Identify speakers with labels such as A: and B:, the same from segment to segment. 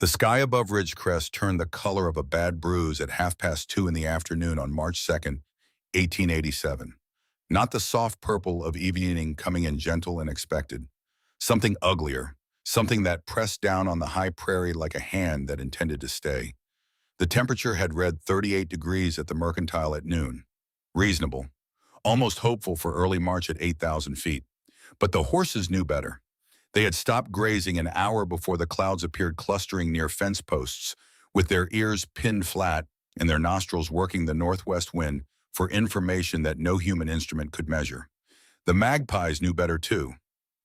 A: The sky above Ridgecrest turned the color of a bad bruise at 2:30 in the afternoon on March 2nd, 1887. Not the soft purple of evening coming in gentle and expected. Something uglier, something that pressed down on the high prairie like a hand that intended to stay. The temperature had read 38 degrees at the Mercantile at noon. Reasonable. Almost hopeful for early March at 8,000 feet. But the horses knew better. They had stopped grazing an hour before the clouds appeared clustering near fence posts, with their ears pinned flat and their nostrils working the northwest wind for information that no human instrument could measure. The magpies knew better too.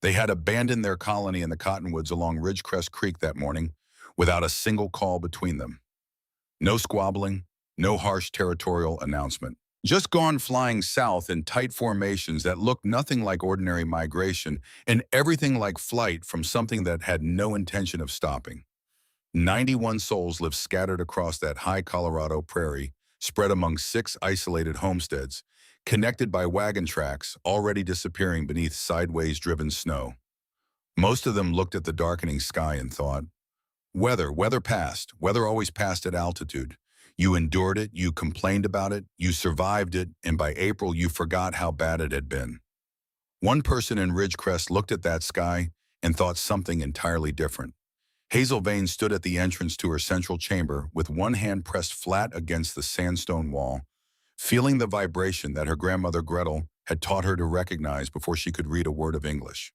A: They had abandoned their colony in the cottonwoods along Ridgecrest Creek that morning without a single call between them. No squabbling, no harsh territorial announcement. Just gone flying south in tight formations that looked nothing like ordinary migration and everything like flight from something that had no intention of stopping. 91 souls lived scattered across that high Colorado prairie, spread among 6 isolated homesteads, connected by wagon tracks already disappearing beneath sideways driven snow. Most of them looked at the darkening sky and thought, weather passed, weather always passed at altitude. You endured it, you complained about it, you survived it, and by April you forgot how bad it had been. One person in Ridgecrest looked at that sky and thought something entirely different. Hazel Vane stood at the entrance to her central chamber with one hand pressed flat against the sandstone wall, feeling the vibration that her grandmother Gretel had taught her to recognize before she could read a word of English.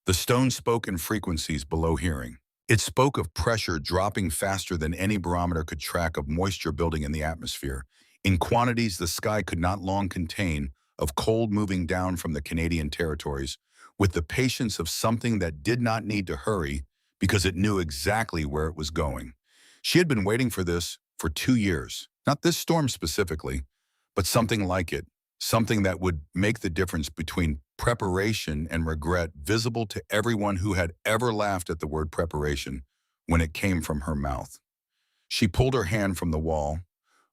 A: The stone spoke in frequencies below hearing. It spoke of pressure dropping faster than any barometer could track, of moisture building in the atmosphere, in quantities the sky could not long contain, of cold moving down from the Canadian territories, with the patience of something that did not need to hurry because it knew exactly where it was going. She had been waiting for this for 2 years, not this storm specifically, but something like it, something that would make the difference between preparation and regret visible to everyone who had ever laughed at the word preparation when it came from her mouth. She pulled her hand from the wall,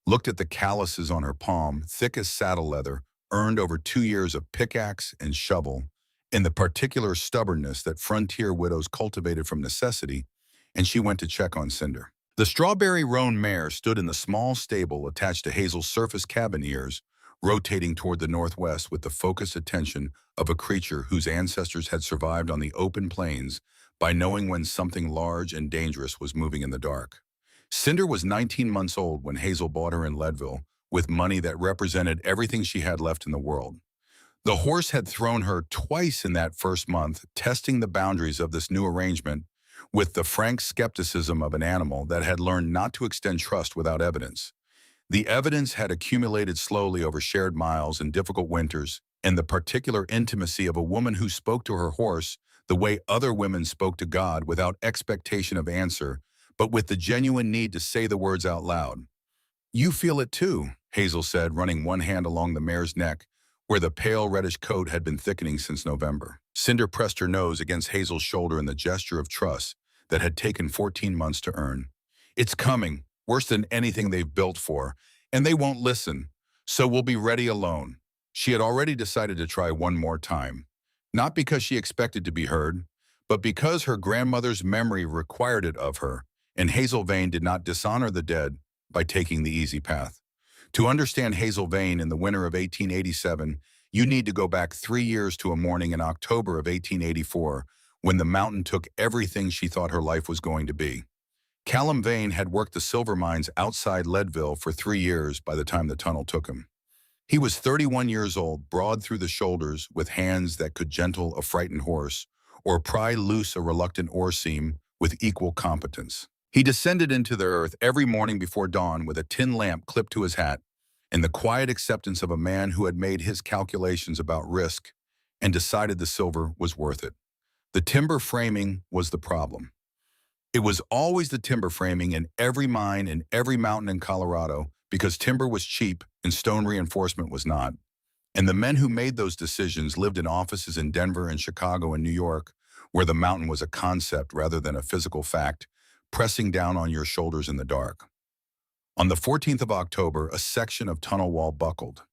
A: looked at the calluses on her palm, thick as saddle leather, earned over 2 years of pickaxe and shovel, and the particular stubbornness that frontier widows cultivated from necessity, and she went to check on Cinder. The strawberry roan mare stood in the small stable attached to Hazel's surface cabin ears, rotating toward the northwest with the focused attention of a creature whose ancestors had survived on the open plains by knowing when something large and dangerous was moving in the dark. Cinder was 19 months old when Hazel bought her in Leadville with money that represented everything she had left in the world. The horse had thrown her twice in that first month, testing the boundaries of this new arrangement with the frank skepticism of an animal that had learned not to extend trust without evidence. The evidence had accumulated slowly over shared miles and difficult winters, and the particular intimacy of a woman who spoke to her horse the way other women spoke to God, without expectation of answer, but with the genuine need to say the words out loud. "You feel it too," Hazel said, running one hand along the mare's neck, where the pale reddish coat had been thickening since November. Cinder pressed her nose against Hazel's shoulder in the gesture of trust that had taken 14 months to earn. "It's coming. Worse than anything they've built for, and they won't listen, so we'll be ready alone." She had already decided to try one more time, not because she expected to be heard, but because her grandmother's memory required it of her, and Hazel Vane did not dishonor the dead by taking the easy path. To understand Hazel Vane in the winter of 1887, you need to go back 3 years to a morning in October of 1884, when the mountain took everything she thought her life was going to be. Callum Vane had worked the silver mines outside Leadville for 3 years by the time the tunnel took him. He was 31 years old, broad through the shoulders, with hands that could gentle a frightened horse or pry loose a reluctant ore seam with equal competence. He descended into the earth every morning before dawn with a tin lamp clipped to his hat and the quiet acceptance of a man who had made his calculations about risk and decided the silver was worth it. The timber framing was the problem. It was always the timber framing in every mine and every mountain in Colorado, because timber was cheap and stone reinforcement was not. And the men who made those decisions lived in offices in Denver and Chicago and New York, where the mountain was a concept rather than a physical fact, pressing down on your shoulders in the dark. On the 14th of October, a section of tunnel wall buckled.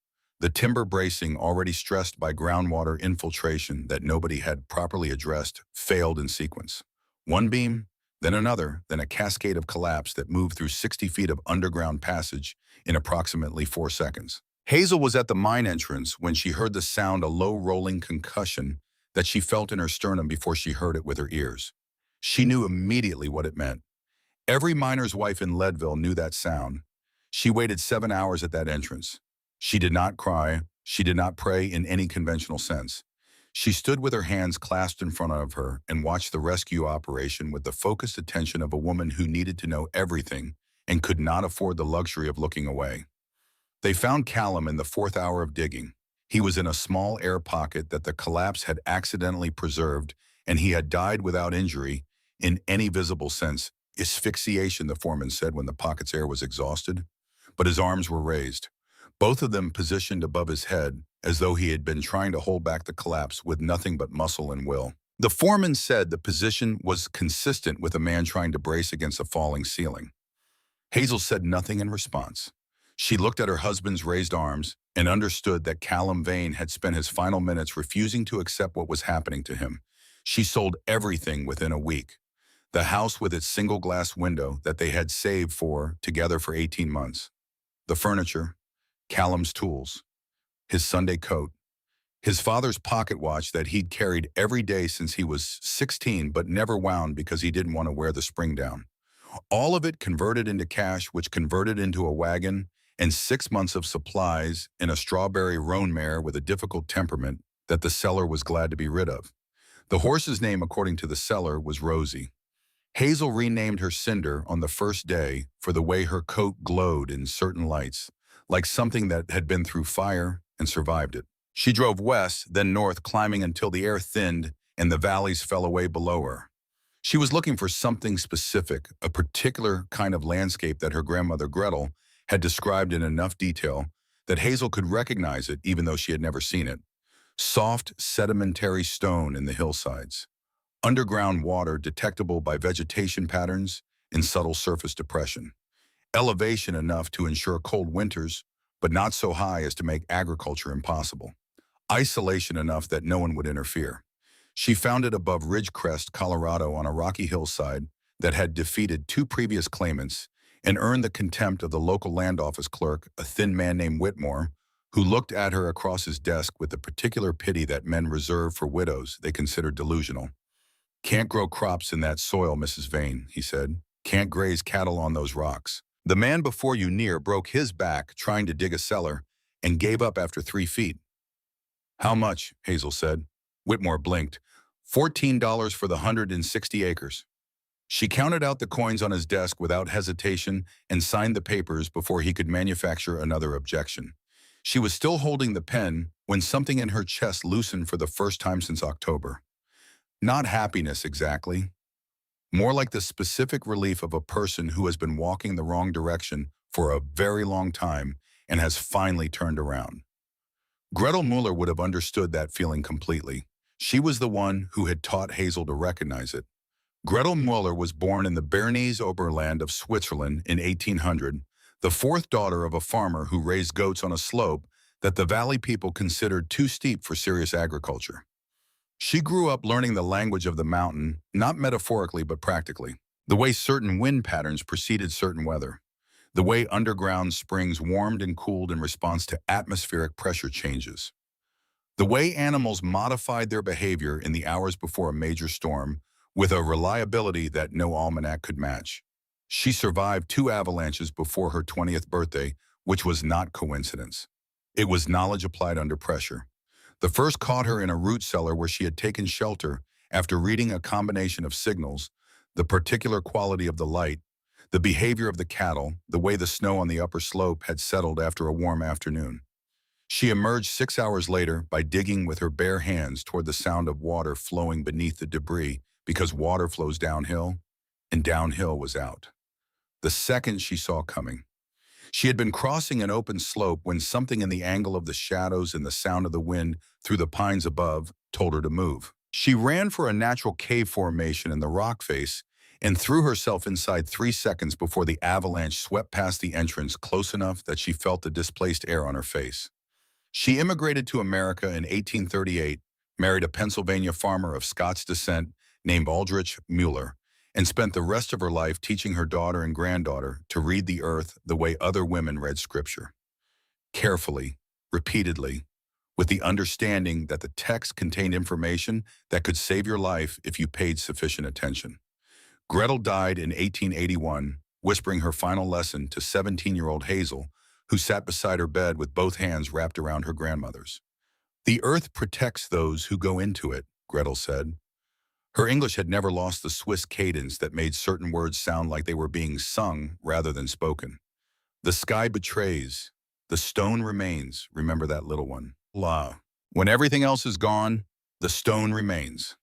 A: The timber bracing, already stressed by groundwater infiltration that nobody had properly addressed, failed in sequence. One beam, then another, then a cascade of collapse that moved through 60 feet of underground passage in approximately 4 seconds. Hazel was at the mine entrance when she heard the sound, a low rolling concussion that she felt in her sternum before she heard it with her ears. She knew immediately what it meant. Every miner's wife in Leadville knew that sound. She waited 7 hours at that entrance. She did not cry. She did not pray in any conventional sense. She stood with her hands clasped in front of her and watched the rescue operation with the focused attention of a woman who needed to know everything and could not afford the luxury of looking away. They found Callum in the fourth hour of digging. He was in a small air pocket that the collapse had accidentally preserved, and he had died without injury in any visible sense. Asphyxiation, the foreman said when the pocket's air was exhausted. But his arms were raised, both of them positioned above his head, as though he had been trying to hold back the collapse with nothing but muscle and will. The foreman said the position was consistent with a man trying to brace against a falling ceiling. Hazel said nothing in response. She looked at her husband's raised arms and understood that Callum Vane had spent his final minutes refusing to accept what was happening to him. She sold everything within a week. The house with its single glass window that they had saved for together for 18 months. The furniture, Callum's tools, his Sunday coat, his father's pocket watch that he'd carried every day since he was 16 but never wound because he didn't want to wear the spring down. All of it converted into cash, which converted into a wagon, and 6 months of supplies in a strawberry roan mare with a difficult temperament that the seller was glad to be rid of. The horse's name, according to the seller, was Rosie. Hazel renamed her Cinder on the first day for the way her coat glowed in certain lights, like something that had been through fire and survived it. She drove west, then north, climbing until the air thinned and the valleys fell away below her. She was looking for something specific, a particular kind of landscape that her grandmother Gretel had described in enough detail that Hazel could recognize it even though she had never seen it. Soft, sedimentary stone in the hillsides. Underground water detectable by vegetation patterns and subtle surface depression. Elevation enough to ensure cold winters, but not so high as to make agriculture impossible. Isolation enough that no one would interfere. She found it above Ridgecrest, Colorado, on a rocky hillside that had defeated 2 previous claimants and earned the contempt of the local land office clerk, a thin man named Whitmore, who looked at her across his desk with the particular pity that men reserve for widows they considered delusional. "Can't grow crops in that soil, Mrs. Vane," he said. "Can't graze cattle on those rocks. The man before you near broke his back trying to dig a cellar and gave up after 3 feet. "How much?" Hazel said. Whitmore blinked. $14 for the 160 acres. She counted out the coins on his desk without hesitation and signed the papers before he could manufacture another objection. She was still holding the pen when something in her chest loosened for the first time since October. Not happiness exactly. More like the specific relief of a person who has been walking the wrong direction for a very long time and has finally turned around. Gretel Mueller would have understood that feeling completely. She was the one who had taught Hazel to recognize it. Gretel Mueller was born in the Bernese Oberland of Switzerland in 1800, the fourth daughter of a farmer who raised goats on a slope that the valley people considered too steep for serious agriculture. She grew up learning the language of the mountain, not metaphorically but practically. The way certain wind patterns preceded certain weather. The way underground springs warmed and cooled in response to atmospheric pressure changes. The way animals modified their behavior in the hours before a major storm with a reliability that no almanac could match. She survived 2 avalanches before her 20th birthday, which was not coincidence. It was knowledge applied under pressure. The first caught her in a root cellar where she had taken shelter after reading a combination of signals, the particular quality of the light, the behavior of the cattle, the way the snow on the upper slope had settled after a warm afternoon. She emerged 6 hours later by digging with her bare hands toward the sound of water flowing beneath the debris because water flows downhill, and downhill was out. The second she saw coming. She had been crossing an open slope when something in the angle of the shadows and the sound of the wind through the pines above told her to move. She ran for a natural cave formation in the rock face and threw herself inside 3 seconds before the avalanche swept past the entrance close enough that she felt the displaced air on her face. She immigrated to America in 1838, married a Pennsylvania farmer of Scots descent named Aldrich Mueller, and spent the rest of her life teaching her daughter and granddaughter to read the earth the way other women read scripture, carefully, repeatedly, with the understanding that the text contained information that could save your life if you paid sufficient attention. Gretel died in 1881, whispering her final lesson to 17-year-old Hazel, who sat beside her bed with both hands wrapped around her grandmother's. "The earth protects those who go into it," Gretel said. Her English had never lost the Swiss cadence that made certain words sound like they were being sung rather than spoken. "The sky betrays. The stone remains." Remember that, little one. La. When everything else is gone, the stone remains.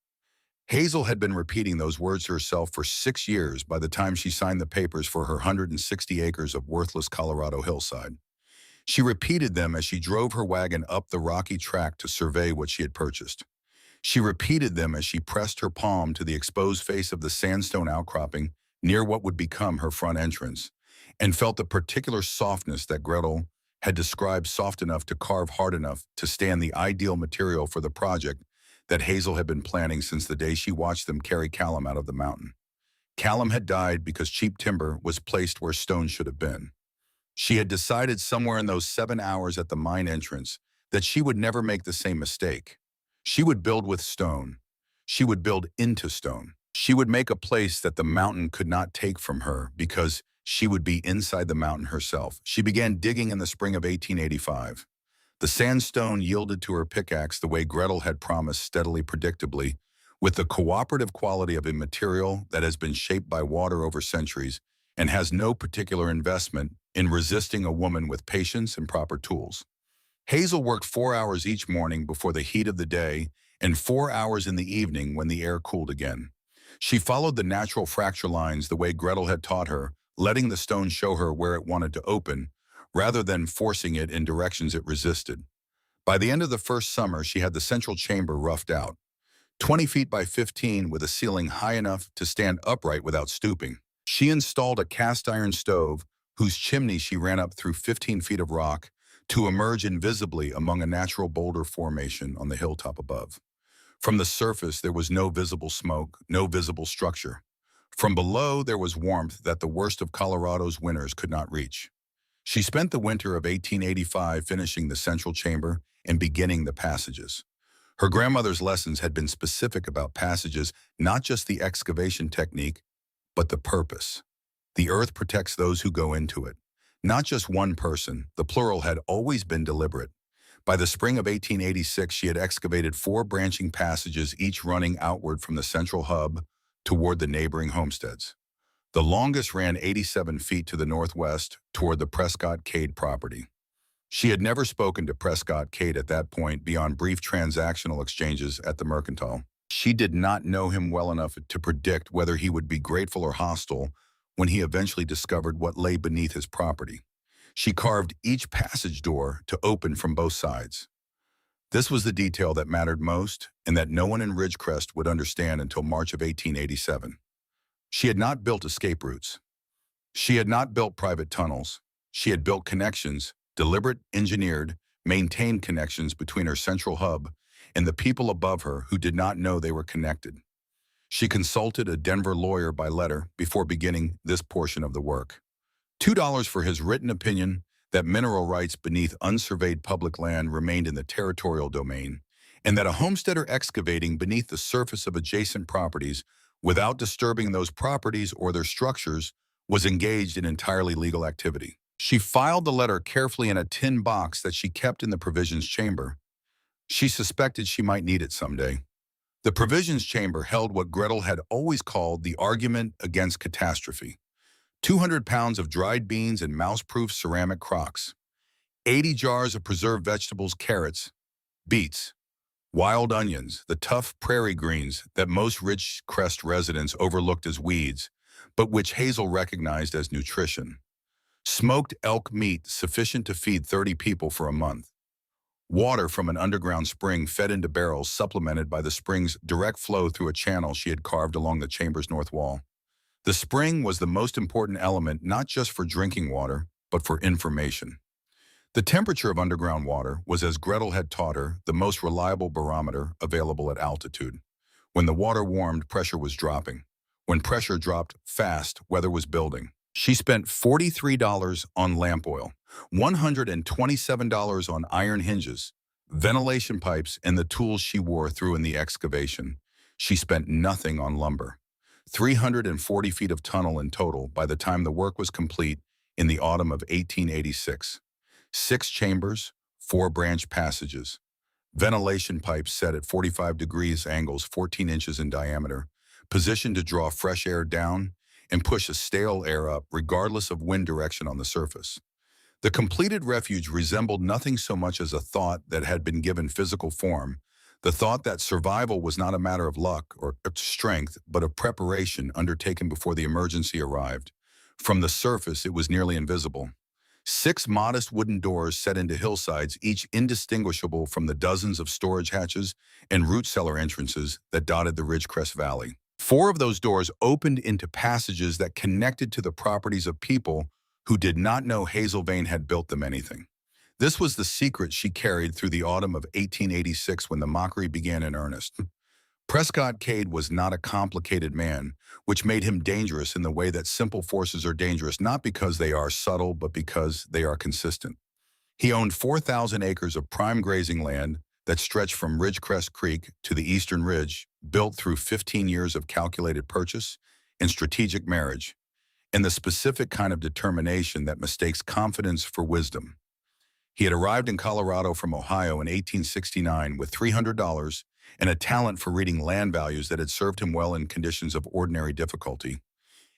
A: Hazel had been repeating those words to herself for 6 years by the time she signed the papers for her 160 acres of worthless Colorado hillside. She repeated them as she drove her wagon up the rocky track to survey what she had purchased. She repeated them as she pressed her palm to the exposed face of the sandstone outcropping near what would become her front entrance, and felt the particular softness that Gretel had described, soft enough to carve hard enough to stand the ideal material for the project that Hazel had been planning since the day she watched them carry Callum out of the mountain. Callum had died because cheap timber was placed where stone should have been. She had decided somewhere in those 7 hours at the mine entrance that she would never make the same mistake. She would build with stone. She would build into stone. She would make a place that the mountain could not take from her because she would be inside the mountain herself. She began digging in the spring of 1885. The sandstone yielded to her pickaxe the way Gretel had promised, steadily, predictably, with the cooperative quality of a material that has been shaped by water over centuries and has no particular investment in resisting a woman with patience and proper tools. Hazel worked 4 hours each morning before the heat of the day and 4 hours in the evening when the air cooled again. She followed the natural fracture lines the way Gretel had taught her, letting the stone show her where it wanted to open, rather than forcing it in directions it resisted. By the end of the first summer, she had the central chamber roughed out, 20 feet by 15 with a ceiling high enough to stand upright without stooping. She installed a cast iron stove whose chimney she ran up through 15 feet of rock to emerge invisibly among a natural boulder formation on the hilltop above. From the surface, there was no visible smoke, no visible structure. From below, there was warmth that the worst of Colorado's winters could not reach. She spent the winter of 1885 finishing the central chamber and beginning the passages. Her grandmother's lessons had been specific about passages, not just the excavation technique, but the purpose. The earth protects those who go into it. Not just one person, the plural had always been deliberate. By the spring of 1886, she had excavated 4 branching passages, each running outward from the central hub toward the neighboring homesteads. The longest ran 87 feet to the northwest toward the Prescott Cade property. She had never spoken to Prescott Cade at that point beyond brief transactional exchanges at the Mercantile. She did not know him well enough to predict whether he would be grateful or hostile when he eventually discovered what lay beneath his property. She carved each passage door to open from both sides. This was the detail that mattered most and that no one in Ridgecrest would understand until March of 1887. She had not built escape routes. She had not built private tunnels. She had built connections, deliberate, engineered, maintained connections between her central hub and the people above her who did not know they were connected. She consulted a Denver lawyer by letter before beginning this portion of the work. $2 for his written opinion that mineral rights beneath unsurveyed public land remained in the territorial domain, and that a homesteader excavating beneath the surface of adjacent properties without disturbing those properties or their structures was engaged in entirely legal activity. She filed the letter carefully in a tin box that she kept in the provisions chamber. She suspected she might need it someday. The provisions chamber held what Gretel had always called the argument against catastrophe. 200 pounds of dried beans and mouse-proof ceramic crocks, 80 jars of preserved vegetables, carrots, beets, wild onions, the tough prairie greens that most Ridgecrest residents overlooked as weeds, but which Hazel recognized as nutrition. Smoked elk meat sufficient to feed 30 people for a month. Water from an underground spring fed into barrels supplemented by the spring's direct flow through a channel she had carved along the chamber's north wall. The spring was the most important element not just for drinking water, but for information. The temperature of underground water was, as Gretel had taught her, the most reliable barometer available at altitude. When the water warmed, pressure was dropping. When pressure dropped fast, weather was building. She spent $43 on lamp oil, $127 on iron hinges, ventilation pipes, and the tools she wore through in the excavation. She spent nothing on lumber. 340 feet of tunnel in total by the time the work was complete in the autumn of 1886. 6 chambers, 4 branch passages. Ventilation pipes set at 45 degrees angles 14 inches in diameter, positioned to draw fresh air down and push a stale air up regardless of wind direction on the surface. The completed refuge resembled nothing so much as a thought that had been given physical form, the thought that survival was not a matter of luck or strength, but of preparation undertaken before the emergency arrived. From the surface, it was nearly invisible. 6 modest wooden doors set into hillsides, each indistinguishable from the dozens of storage hatches and root cellar entrances that dotted the Ridgecrest Valley. 4 of those doors opened into passages that connected to the properties of people who did not know Hazel Vane had built them anything. This was the secret she carried through the autumn of 1886 when the mockery began in earnest. Prescott Cade was not a complicated man, which made him dangerous in the way that simple forces are dangerous not because they are subtle, but because they are consistent. He owned 4,000 acres of prime grazing land that stretched from Ridgecrest Creek to the Eastern Ridge, built through 15 years of calculated purchase and strategic marriage, and the specific kind of determination that mistakes confidence for wisdom. He had arrived in Colorado from Ohio in 1869 with $300 and a talent for reading land values that had served him well in conditions of ordinary difficulty.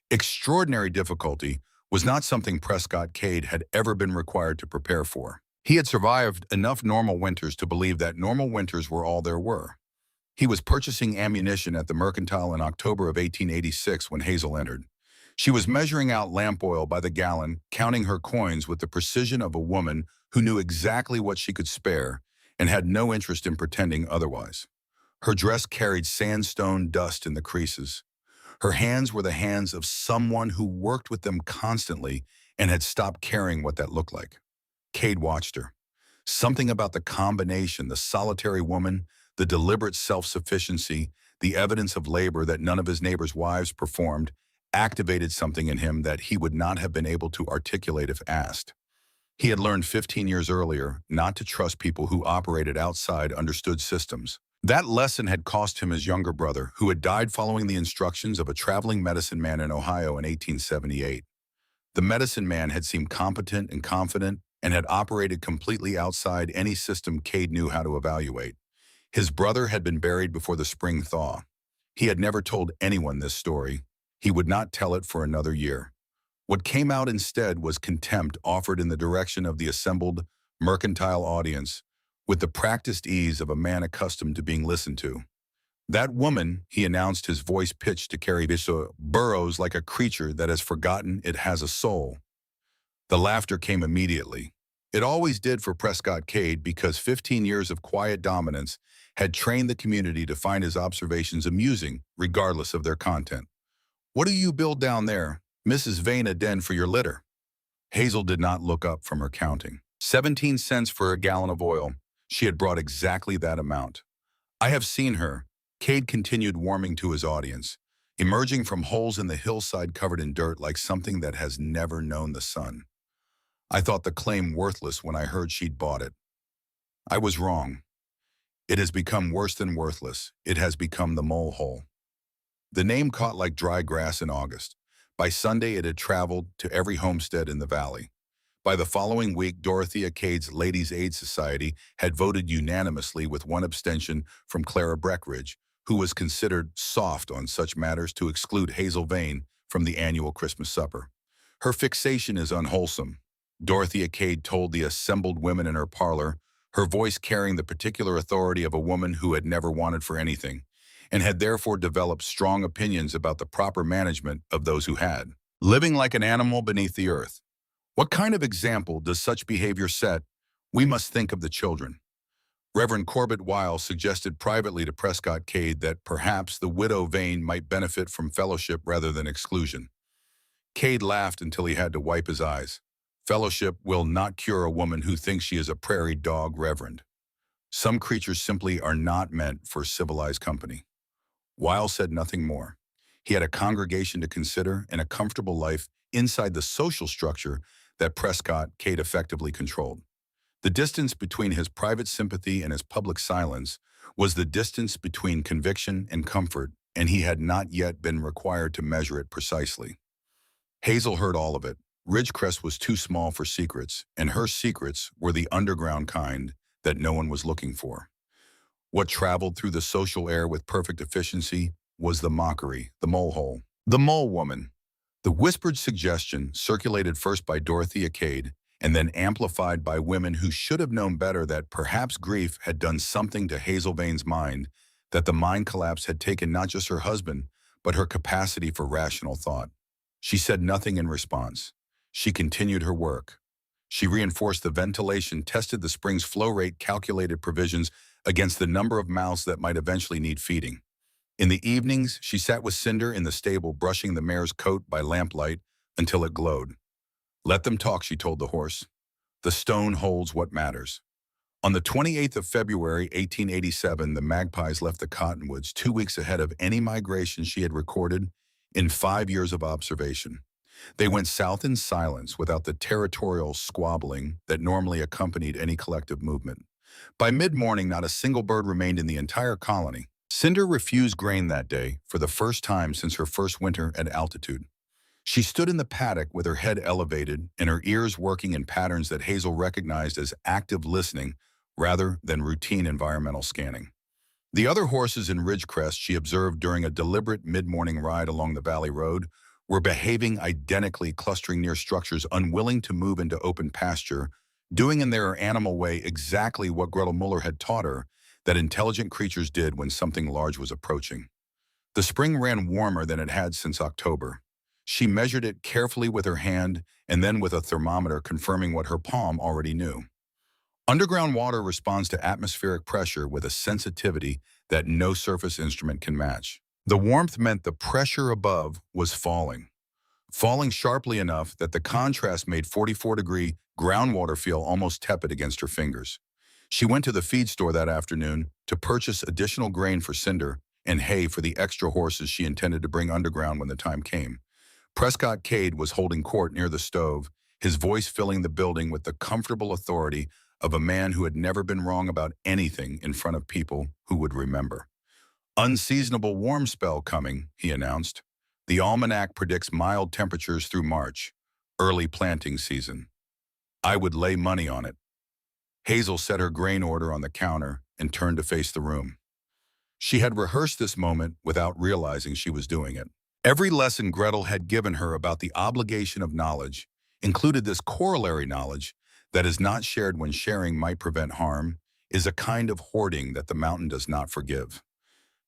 A: Extraordinary difficulty was not something Prescott Cade had ever been required to prepare for. He had survived enough normal winters to believe that normal winters were all there were. He was purchasing ammunition at the Mercantile in October of 1886 when Hazel entered. She was measuring out lamp oil by the gallon, counting her coins with the precision of a woman who knew exactly what she could spare and had no interest in pretending otherwise. Her dress carried sandstone dust in the creases. Her hands were the hands of someone who worked with them constantly and had stopped caring what that looked like. Cade watched her. Something about the combination, the solitary woman, the deliberate self-sufficiency, the evidence of labor that none of his neighbors' wives performed, activated something in him that he would not have been able to articulate if asked. He had learned 15 years earlier not to trust people who operated outside understood systems. That lesson had cost him his younger brother, who had died following the instructions of a traveling medicine man in Ohio in 1878. The medicine man had seemed competent and confident and had operated completely outside any system Cade knew how to evaluate. His brother had been buried before the spring thaw. He had never told anyone this story. He would not tell it for another year. What came out instead was contempt offered in the direction of the assembled mercantile audience, with the practiced ease of a man accustomed to being listened to. That woman, he announced, his voice pitched to carry Bishop, burrows like a creature that has forgotten it has a soul. The laughter came immediately. It always did for Prescott Cade because 15 years of quiet dominance had trained the community to find his observations amusing, regardless of their content. "What do you build down there? Mrs. Vane a den for your litter." Hazel did not look up from her counting. 17 cents for a gallon of oil. She had brought exactly that amount. "I have seen her," Cade continued, warming to his audience, emerging from holes in the hillside covered in dirt like something that has never known the sun. "I thought the claim worthless when I heard she'd bought it. I was wrong. It has become worse than worthless. It has become the mole hole." The name caught like dry grass in August. By Sunday, it had traveled to every homestead in the valley. By the following week, Dorothea Cade's Ladies' Aid Society had voted unanimously with one abstention from Clara Breckenridge, who was considered soft on such matters, to exclude Hazel Vane from the annual Christmas supper. "Her fixation is unwholesome," Dorothea Cade told the assembled women in her parlor, her voice carrying the particular authority of a woman who had never wanted for anything, and had therefore developed strong opinions about the proper management of those who had. "Living like an animal beneath the earth. What kind of example does such behavior set? We must think of the children." Reverend Corbett Weil suggested privately to Prescott Cade that perhaps the widow Vane might benefit from fellowship rather than exclusion. Cade laughed until he had to wipe his eyes. "Fellowship will not cure a woman who thinks she is a prairie dog, Reverend. Some creatures simply are not meant for civilized company." Weil said nothing more. He had a congregation to consider and a comfortable life inside the social structure that Prescott Cade effectively controlled. The distance between his private sympathy and his public silence was the distance between conviction and comfort, and he had not yet been required to measure it precisely. Hazel heard all of it. Ridgecrest was too small for secrets, and her secrets were the underground kind that no one was looking for. What traveled through the social air with perfect efficiency was the mockery, the mole hole, the mole woman. The whispered suggestion, circulated first by Dorothea Cade and then amplified by women who should have known better, that perhaps grief had done something to Hazel Vane's mind, that the mind collapse had taken not just her husband, but her capacity for rational thought. She said nothing in response. She continued her work. She reinforced the ventilation, tested the spring's flow rate, calculated provisions against the number of mouths that might eventually need feeding. In the evenings, she sat with Cinder in the stable, brushing the mare's coat by lamplight until it glowed. "Let them talk," she told the horse. "The stone holds what matters." On the 28th of February, 1887, the magpies left the cottonwoods 2 weeks ahead of any migration she had recorded in 5 years of observation. They went south in silence, without the territorial squabbling that normally accompanied any collective movement. By mid-morning, not a single bird remained in the entire colony. Cinder refused grain that day, for the first time since her first winter at altitude. She stood in the paddock with her head elevated and her ears working in patterns that Hazel recognized as active listening rather than routine environmental scanning. The other horses in Ridgecrest, she observed during a deliberate mid-morning ride along the valley road, were behaving identically, clustering near structures, unwilling to move into open pasture, doing in their animal way exactly what Gretel Muller had taught her that intelligent creatures did when something large was approaching. The spring ran warmer than it had since October. She measured it carefully with her hand and then with a thermometer, confirming what her palm already knew. Underground water responds to atmospheric pressure with a sensitivity that no surface instrument can match. The warmth meant the pressure above was falling sharply enough that the contrast made 44-degree groundwater feel almost tepid against her fingers. She went to the feed store that afternoon to purchase additional grain for Cinder and hay for the extra horses she intended to bring underground when the time came. Prescott Cade was holding court near the stove, his voice filling the building with the comfortable authority of a man who had never been wrong about anything in front of people who would remember. "Unseasonable warm spell coming," he announced. "The almanac predicts mild temperatures through March, early planting season. I would lay money on it." Hazel set her grain order on the counter and turned to face the room. She had rehearsed this moment without realizing she was doing it. Every lesson Gretel had given her about the obligation of knowledge included this corollary knowledge that is not shared when sharing might prevent harm, is a kind of hoarding that the mountain does not forgive.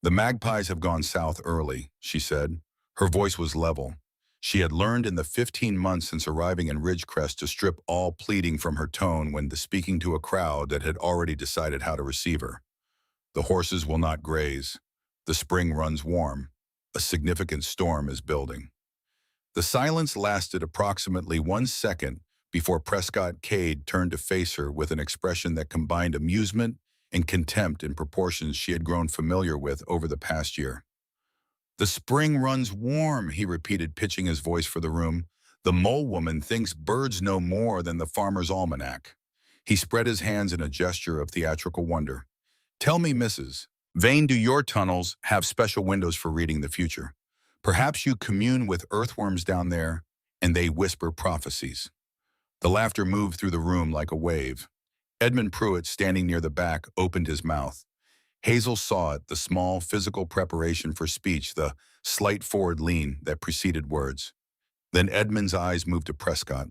A: "The magpies have gone south early," she said. Her voice was level. She had learned in the 15 months since arriving in Ridgecrest to strip all pleading from her tone when speaking to a crowd that had already decided how to receive her. "The horses will not graze. The spring runs warm. A significant storm is building." The silence lasted approximately 1 second before Prescott Cade turned to face her with an expression that combined amusement and contempt in proportions she had grown familiar with over the past year. "The spring runs warm," he repeated, pitching his voice for the room. "The mole woman thinks birds know more than the farmer's almanac." He spread his hands in a gesture of theatrical wonder. "Tell me, Mrs. Vane, do your tunnels have special windows for reading the future? Perhaps you commune with earthworms down there, and they whisper prophecies." The laughter moved through the room like a wave. Edmund Pruitt, standing near the back, opened his mouth. Hazel saw it, the small physical preparation for speech, the slight forward lean that preceded words. Then Edmund's eyes moved to Prescott.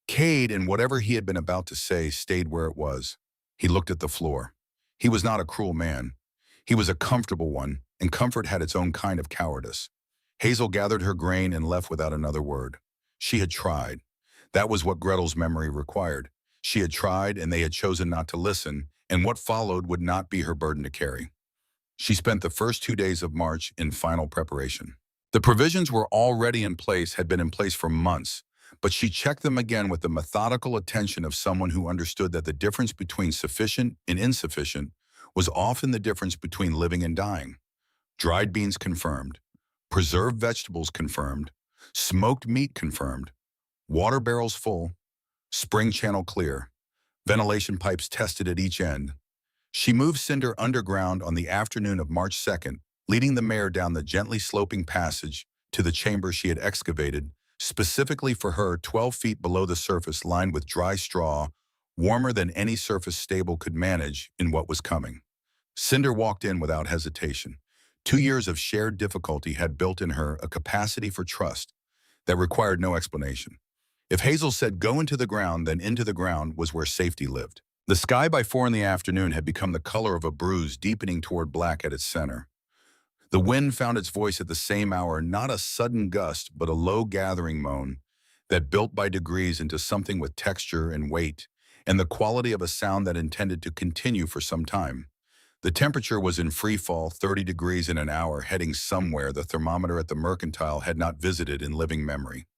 A: Cade, and whatever he had been about to say, stayed where it was. He looked at the floor. He was not a cruel man. He was a comfortable one, and comfort had its own kind of cowardice. Hazel gathered her grain and left without another word. She had tried. That was what Gretel's memory required. She had tried, and they had chosen not to listen, and what followed would not be her burden to carry. She spent the first 2 days of March in final preparation. The provisions were already in place, had been in place for months, but she checked them again with the methodical attention of someone who understood that the difference between sufficient and insufficient was often the difference between living and dying. Dried beans confirmed. Preserved vegetables confirmed. Smoked meat confirmed. Water barrels full. Spring channel clear. Ventilation pipes tested at each end. She moved Cinder underground on the afternoon of March 2nd, leading the mare down the gently sloping passage to the chamber she had excavated, specifically for her 12 feet below the surface, lined with dry straw, warmer than any surface stable could manage in what was coming. Cinder walked in without hesitation. 2 years of shared difficulty had built in her a capacity for trust that required no explanation. If Hazel said go into the ground, then into the ground was where safety lived. The sky by 4 in the afternoon had become the color of a bruise, deepening toward black at its center. The wind found its voice at the same hour, not a sudden gust, but a low gathering moan that built by degrees into something with texture and weight, and the quality of a sound that intended to continue for some time. The temperature was in free fall, 30 degrees in an hour, heading somewhere the thermometer at the Mercantile had not visited in living memory.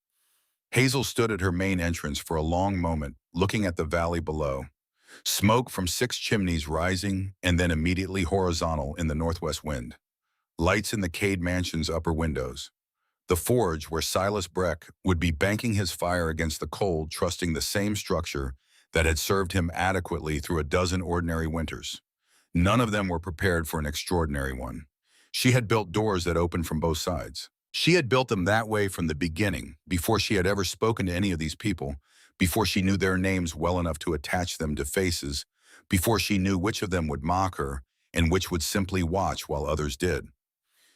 A: Hazel stood at her main entrance for a long moment, looking at the valley below. Smoke from 6 chimneys rising and then immediately horizontal in the northwest wind. Lights in the Cade mansion's upper windows. The forge where Silas Breck would be banking his fire against the cold, trusting the same structure that had served him adequately through a dozen ordinary winters. None of them were prepared for an extraordinary one. She had built doors that opened from both sides. She had built them that way from the beginning, before she had ever spoken to any of these people, before she knew their names well enough to attach them to faces, before she knew which of them would mock her and which would simply watch while others did.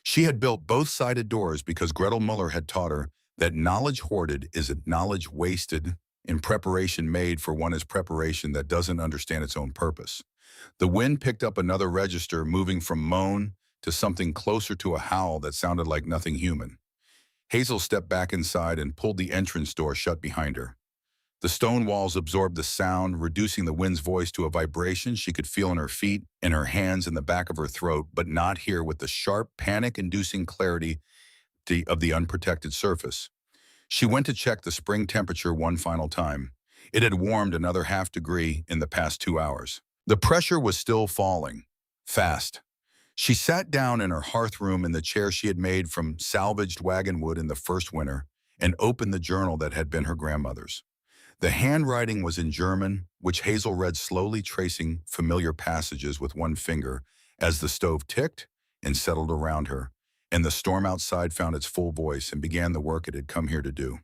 A: She had built both-sided doors because Gretel Muller had taught her that knowledge hoarded is a knowledge wasted, and preparation made for one is preparation that doesn't understand its own purpose. The wind picked up another register, moving from moan to something closer to a howl that sounded like nothing human. Hazel stepped back inside and pulled the entrance door shut behind her. The stone walls absorbed the sound, reducing the wind's voice to a vibration she could feel in her feet and her hands in the back of her throat, but not hear with the sharp, panic-inducing clarity of the unprotected surface. She went to check the spring temperature one final time. It had warmed another half degree in the past 2 hours. The pressure was still falling, fast. She sat down in her hearth room in the chair she had made from salvaged wagon wood in the first winter and opened the journal that had been her grandmother's. The handwriting was in German, which Hazel read slowly, tracing familiar passages with one finger as the stove ticked and settled around her, and the storm outside found its full voice and began the work it had come here to do.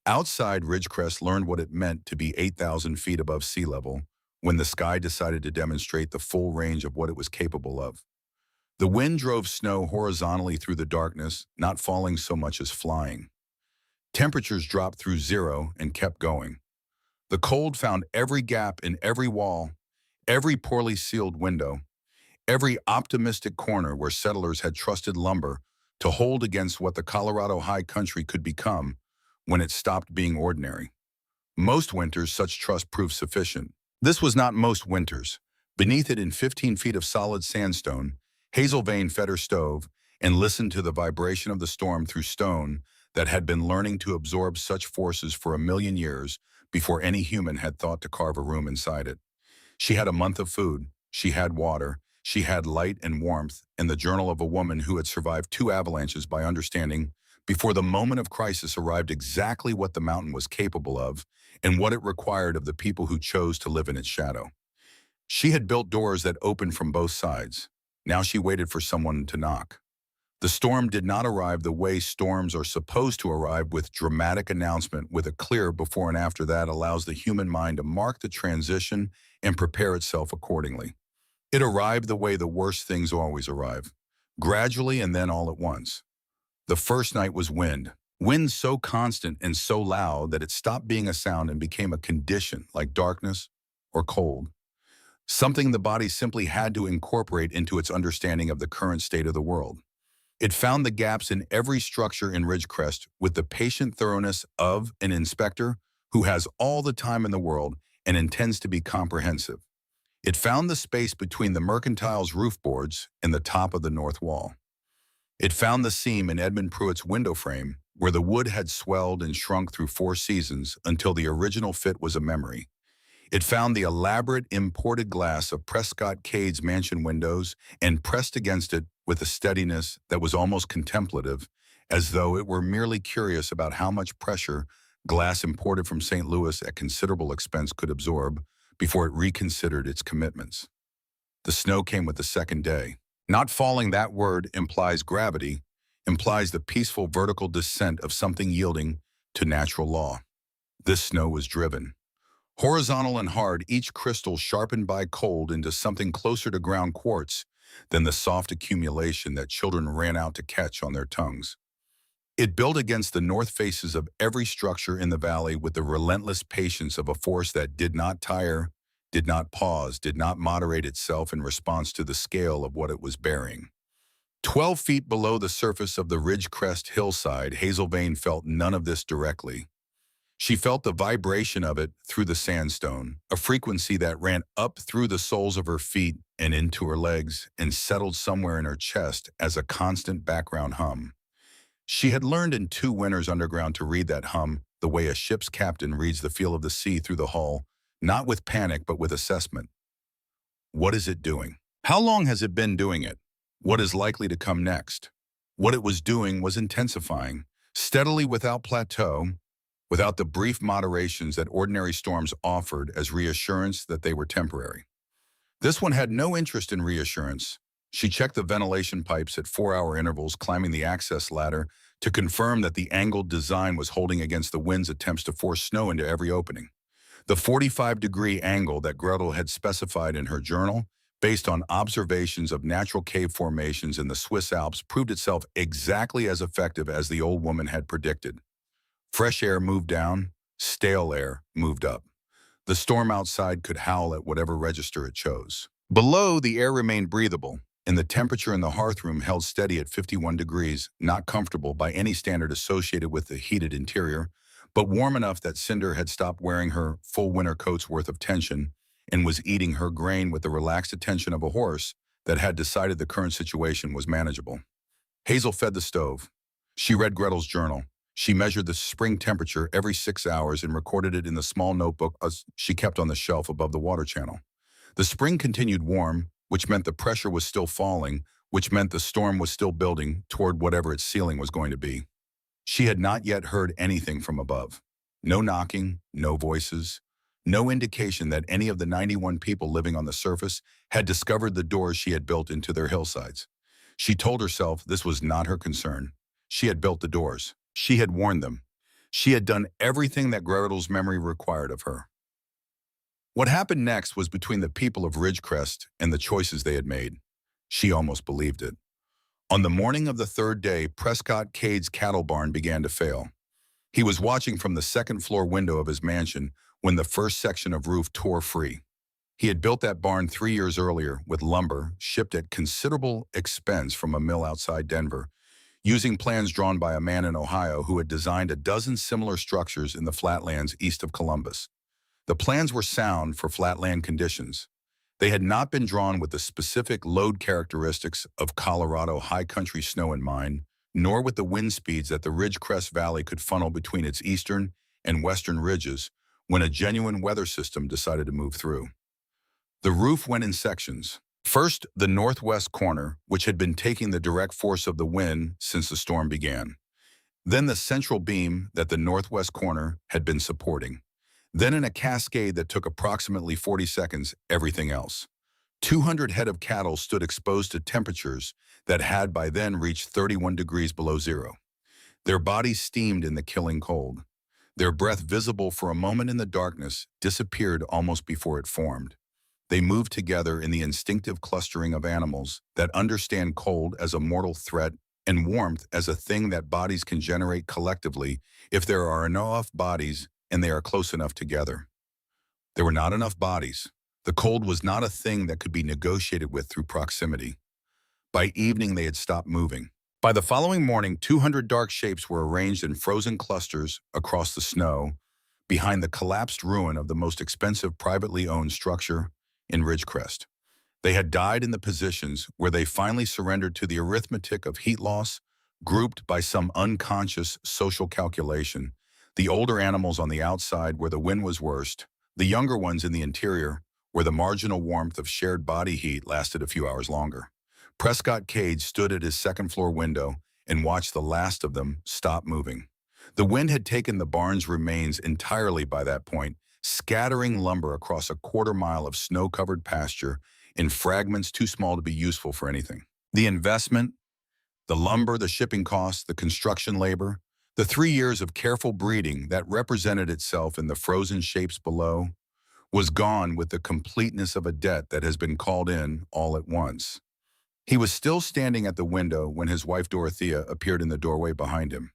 A: Outside, Ridgecrest learned what it meant to be 8,000 feet above sea level when the sky decided to demonstrate the full range of what it was capable of. The wind drove snow horizontally through the darkness, not falling so much as flying. Temperatures dropped through zero and kept going. The cold found every gap in every wall, every poorly sealed window, every optimistic corner where settlers had trusted lumber to hold against what the Colorado high country could become when it stopped being ordinary. Most winters, such trust proved sufficient. This was not most winters. Beneath it, in 15 feet of solid sandstone, Hazel Vane fed her stove and listened to the vibration of the storm through stone that had been learning to absorb such forces for 1,000,000 years before any human had thought to carve a room inside it. She had a month of food, she had water, she had light and warmth, and the journal of a woman who had survived 2 avalanches by understanding, before the moment of crisis arrived, exactly what the mountain was capable of and what it required of the people who chose to live in its shadow. She had built doors that opened from both sides. Now she waited for someone to knock. The storm did not arrive the way storms are supposed to arrive, with dramatic announcement, with a clear before and after that allows the human mind to mark the transition and prepare itself accordingly. It arrived the way the worst things always arrive, gradually and then all at once. The first night was wind. Wind so constant and so loud that it stopped being a sound and became a condition, like darkness or cold. Something the body simply had to incorporate into its understanding of the current state of the world. It found the gaps in every structure in Ridgecrest with the patient thoroughness of an inspector who has all the time in the world and intends to be comprehensive. It found the space between the Mercantile's roof boards and the top of the north wall. It found the seam in Edmund Pruitt's window frame where the wood had swelled and shrunk through 4 seasons until the original fit was a memory. It found the elaborate imported glass of Prescott Cade's mansion windows and pressed against it with a steadiness that was almost contemplative as though it were merely curious about how much pressure glass imported from St. Louis at considerable expense could absorb before it reconsidered its commitments. The snow came with the second day. Not falling, that word implies gravity, implies the peaceful vertical descent of something yielding to natural law. This snow was driven. Horizontal and hard, each crystal sharpened by cold into something closer to ground quartz than the soft accumulation that children ran out to catch on their tongues. It built against the north faces of every structure in the valley with the relentless patience of a force that did not tire, did not pause, did not moderate itself in response to the scale of what it was bearing. 12 feet below the surface of the ridge-crest hillside, Hazel Vane felt none of this directly. She felt the vibration of it through the sandstone, a frequency that ran up through the soles of her feet and into her legs and settled somewhere in her chest as a constant background hum. She had learned in 2 winters underground to read that hum the way a ship's captain reads the feel of the sea through the hull, not with panic but with assessment. What is it doing? How long has it been doing it? What is likely to come next? What it was doing was intensifying, steadily without plateau, without the brief moderations that ordinary storms offered as reassurance that they were temporary. This one had no interest in reassurance. She checked the ventilation pipes at 4-hour intervals, climbing the access ladder to confirm that the angled design was holding against the wind's attempts to force snow into every opening. The 45-degree angle that Gretel had specified in her journal, based on observations of natural cave formations in the Swiss Alps, proved itself exactly as effective as the old woman had predicted. Fresh air moved down, stale air moved up. The storm outside could howl at whatever register it chose. Below, the air remained breathable, and the temperature in the hearthroom held steady at 51 degrees, not comfortable by any standard associated with the heated interior, but warm enough that Cinder had stopped wearing her full winter coat's worth of tension and was eating her grain with the relaxed attention of a horse that had decided the current situation was manageable. Hazel fed the stove. She read Gretel's journal. She measured the spring temperature every 6 hours and recorded it in the small notebook she kept on the shelf above the water channel. The spring continued warm, which meant the pressure was still falling, which meant the storm was still building toward whatever its ceiling was going to be. She had not yet heard anything from above. No knocking, no voices, no indication that any of the 91 people living on the surface had discovered the doors she had built into their hillsides. She told herself this was not her concern. She had built the doors. She had warned them. She had done everything that Gretel's memory required of her. What happened next was between the people of Ridgecrest and the choices they had made. She almost believed it. On the morning of the 3rd day, Prescott Cade's cattle barn began to fail. He was watching from the 2nd-floor window of his mansion when the first section of roof tore free. He had built that barn 3 years earlier with lumber shipped at considerable expense from a mill outside Denver, using plans drawn by a man in Ohio who had designed a dozen similar structures in the flatlands east of Columbus. The plans were sound for flatland conditions. They had not been drawn with the specific load characteristics of Colorado high country snow in mind, nor with the wind speeds that the Ridgecrest Valley could funnel between its eastern and western ridges when a genuine weather system decided to move through. The roof went in sections. First, the northwest corner, which had been taking the direct force of the wind since the storm began. Then the central beam that the northwest corner had been supporting. Then in a cascade that took approximately 40 seconds, everything else. 200 head of cattle stood exposed to temperatures that had by then reached 31 degrees below zero. Their bodies steamed in the killing cold. Their breath, visible for a moment in the darkness, disappeared almost before it formed. They moved together in the instinctive clustering of animals that understand cold as a mortal threat and warmth as a thing that bodies can generate collectively if there are enough bodies and they are close enough together. There were not enough bodies. The cold was not a thing that could be negotiated with through proximity. By evening, they had stopped moving. By the following morning, 200 dark shapes were arranged in frozen clusters across the snow behind the collapsed ruin of the most expensive privately owned structure in Ridgecrest. They had died in the positions where they finally surrendered to the arithmetic of heat loss, grouped by some unconscious social calculation. The older animals on the outside where the wind was worst, the younger ones in the interior where the marginal warmth of shared body heat lasted a few hours longer. Prescott Cade stood at his 2nd-floor window and watched the last of them stop moving. The wind had taken the barn's remains entirely by that point, scattering lumber across a quarter-mile of snow-covered pasture in fragments too small to be useful for anything. The investment, the lumber, the shipping costs, the construction labor, the 3 years of careful breeding that represented itself in the frozen shapes below, was gone with the completeness of a debt that has been called in all at once. He was still standing at the window when his wife Dorothea appeared in the doorway behind him.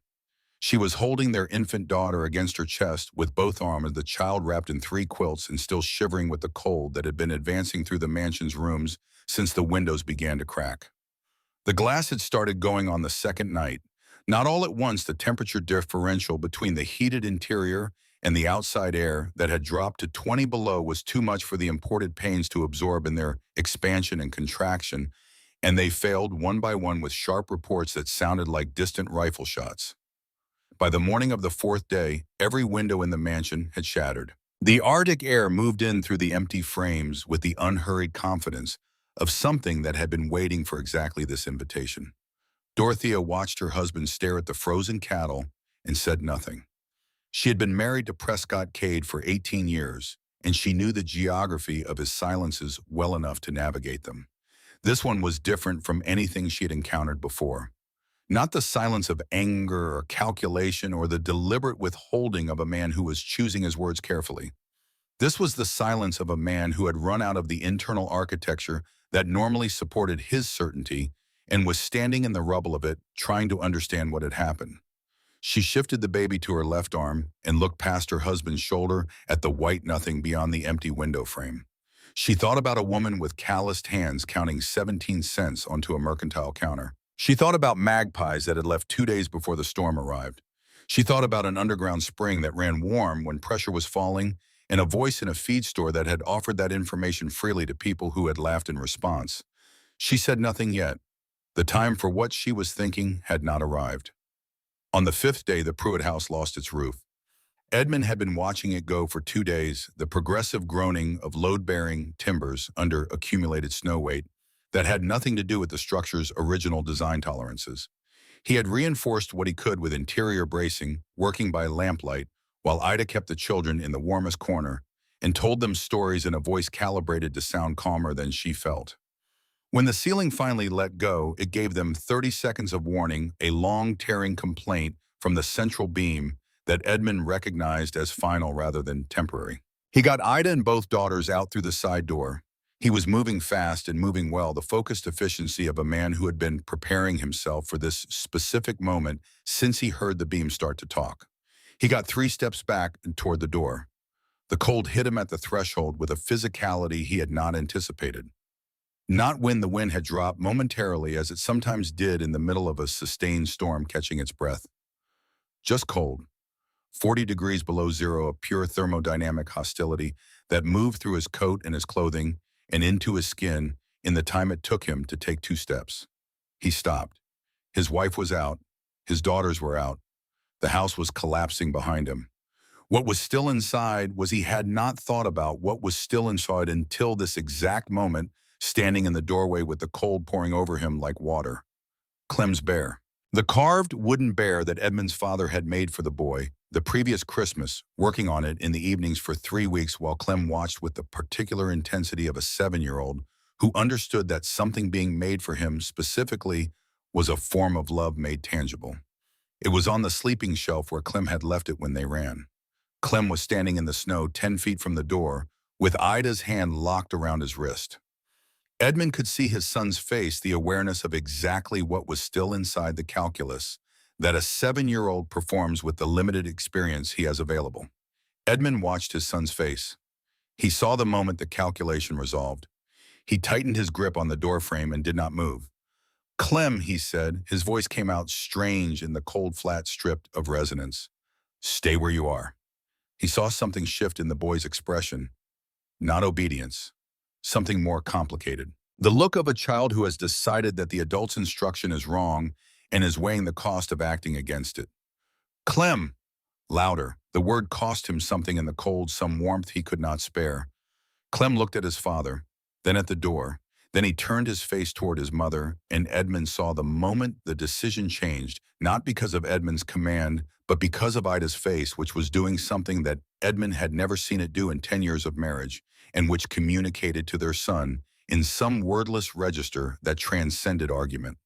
A: She was holding their infant daughter against her chest with both arms, the child wrapped in 3 quilts and still shivering with the cold that had been advancing through the mansion's rooms since the windows began to crack. The glass had started going on the second night. Not all at once, the temperature differential between the heated interior and the outside air that had dropped to 20 below was too much for the imported panes to absorb in their expansion and contraction, and they failed one by one with sharp reports that sounded like distant rifle shots. By the morning of the fourth day, every window in the mansion had shattered. The Arctic air moved in through the empty frames with the unhurried confidence of something that had been waiting for exactly this invitation. Dorothea watched her husband stare at the frozen cattle and said nothing. She had been married to Prescott Cade for 18 years, and she knew the geography of his silences well enough to navigate them. This one was different from anything she had encountered before. Not the silence of anger or calculation or the deliberate withholding of a man who was choosing his words carefully. This was the silence of a man who had run out of the internal architecture that normally supported his certainty and was standing in the rubble of it, trying to understand what had happened. She shifted the baby to her left arm and looked past her husband's shoulder at the white nothing beyond the empty window frame. She thought about a woman with calloused hands counting 17 cents onto a mercantile counter. She thought about magpies that had left 2 days before the storm arrived. She thought about an underground spring that ran warm when pressure was falling, and a voice in a feed store that had offered that information freely to people who had laughed in response. She said nothing yet. The time for what she was thinking had not arrived. On the fifth day, the Pruitt house lost its roof. Edmund had been watching it go for 2 days, the progressive groaning of load-bearing timbers under accumulated snow weight that had nothing to do with the structure's original design tolerances. He had reinforced what he could with interior bracing, working by lamplight, while Ida kept the children in the warmest corner and told them stories in a voice calibrated to sound calmer than she felt. When the ceiling finally let go, it gave them 30 seconds of warning, a long, tearing complaint from the central beam that Edmund recognized as final rather than temporary. He got Ida and both daughters out through the side door. He was moving fast and moving well, the focused efficiency of a man who had been preparing himself for this specific moment since he heard the beam start to talk. He got 3 steps back and toward the door. The cold hit him at the threshold with a physicality he had not anticipated. Not when the wind had dropped momentarily as it sometimes did in the middle of a sustained storm catching its breath. Just cold. 40 degrees below zero of pure thermodynamic hostility that moved through his coat and his clothing and into his skin in the time it took him to take 2 steps. He stopped. His wife was out. His daughters were out. The house was collapsing behind him. What was still inside was he had not thought about what was still inside until this exact moment, standing in the doorway with the cold pouring over him like water. Clem's bear. The carved wooden bear that Edmund's father had made for the boy the previous Christmas, working on it in the evenings for 3 weeks while Clem watched with the particular intensity of a 7-year-old who understood that something being made for him specifically was a form of love made tangible. It was on the sleeping shelf where Clem had left it when they ran. Clem was standing in the snow 10 feet from the door, with Ida's hand locked around his wrist. Edmund could see his son's face, the awareness of exactly what was still inside the calculus that a 7-year-old performs with the limited experience he has available. Edmund watched his son's face. He saw the moment the calculation resolved. He tightened his grip on the doorframe and did not move. "Clem," he said. His voice came out strange in the cold, flat strip of resonance. "Stay where you are." He saw something shift in the boy's expression. Not obedience. Something more complicated. The look of a child who has decided that the adult's instruction is wrong and is weighing the cost of acting against it. "Clem!" Louder. The word cost him something in the cold, some warmth he could not spare. Clem looked at his father, then at the door. Then he turned his face toward his mother, and Edmund saw the moment the decision changed, not because of Edmund's command, but because of Ida's face, which was doing something that Edmund had never seen it do in 10 years of marriage, and which communicated to their son in some wordless register that transcended argument.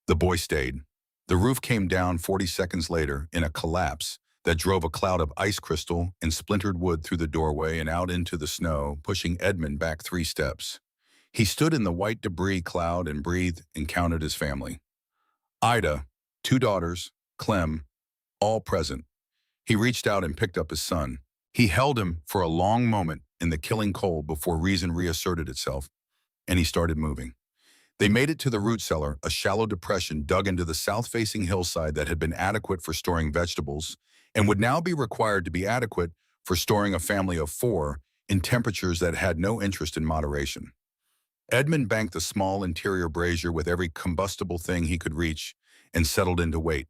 A: The boy stayed. The roof came down 40 seconds later in a collapse that drove a cloud of ice crystal and splintered wood through the doorway and out into the snow, pushing Edmund back 3 steps. He stood in the white debris cloud and breathed and counted his family. Ida, 2 daughters, Clem, all present. He reached out and picked up his son. He held him for a long moment in the killing cold before reason reasserted itself, and he started moving. They made it to the root cellar, a shallow depression dug into the south-facing hillside that had been adequate for storing vegetables and would now be required to be adequate for storing a family of 4 in temperatures that had no interest in moderation. Edmund banked the small interior brazier with every combustible thing he could reach and settled in to wait.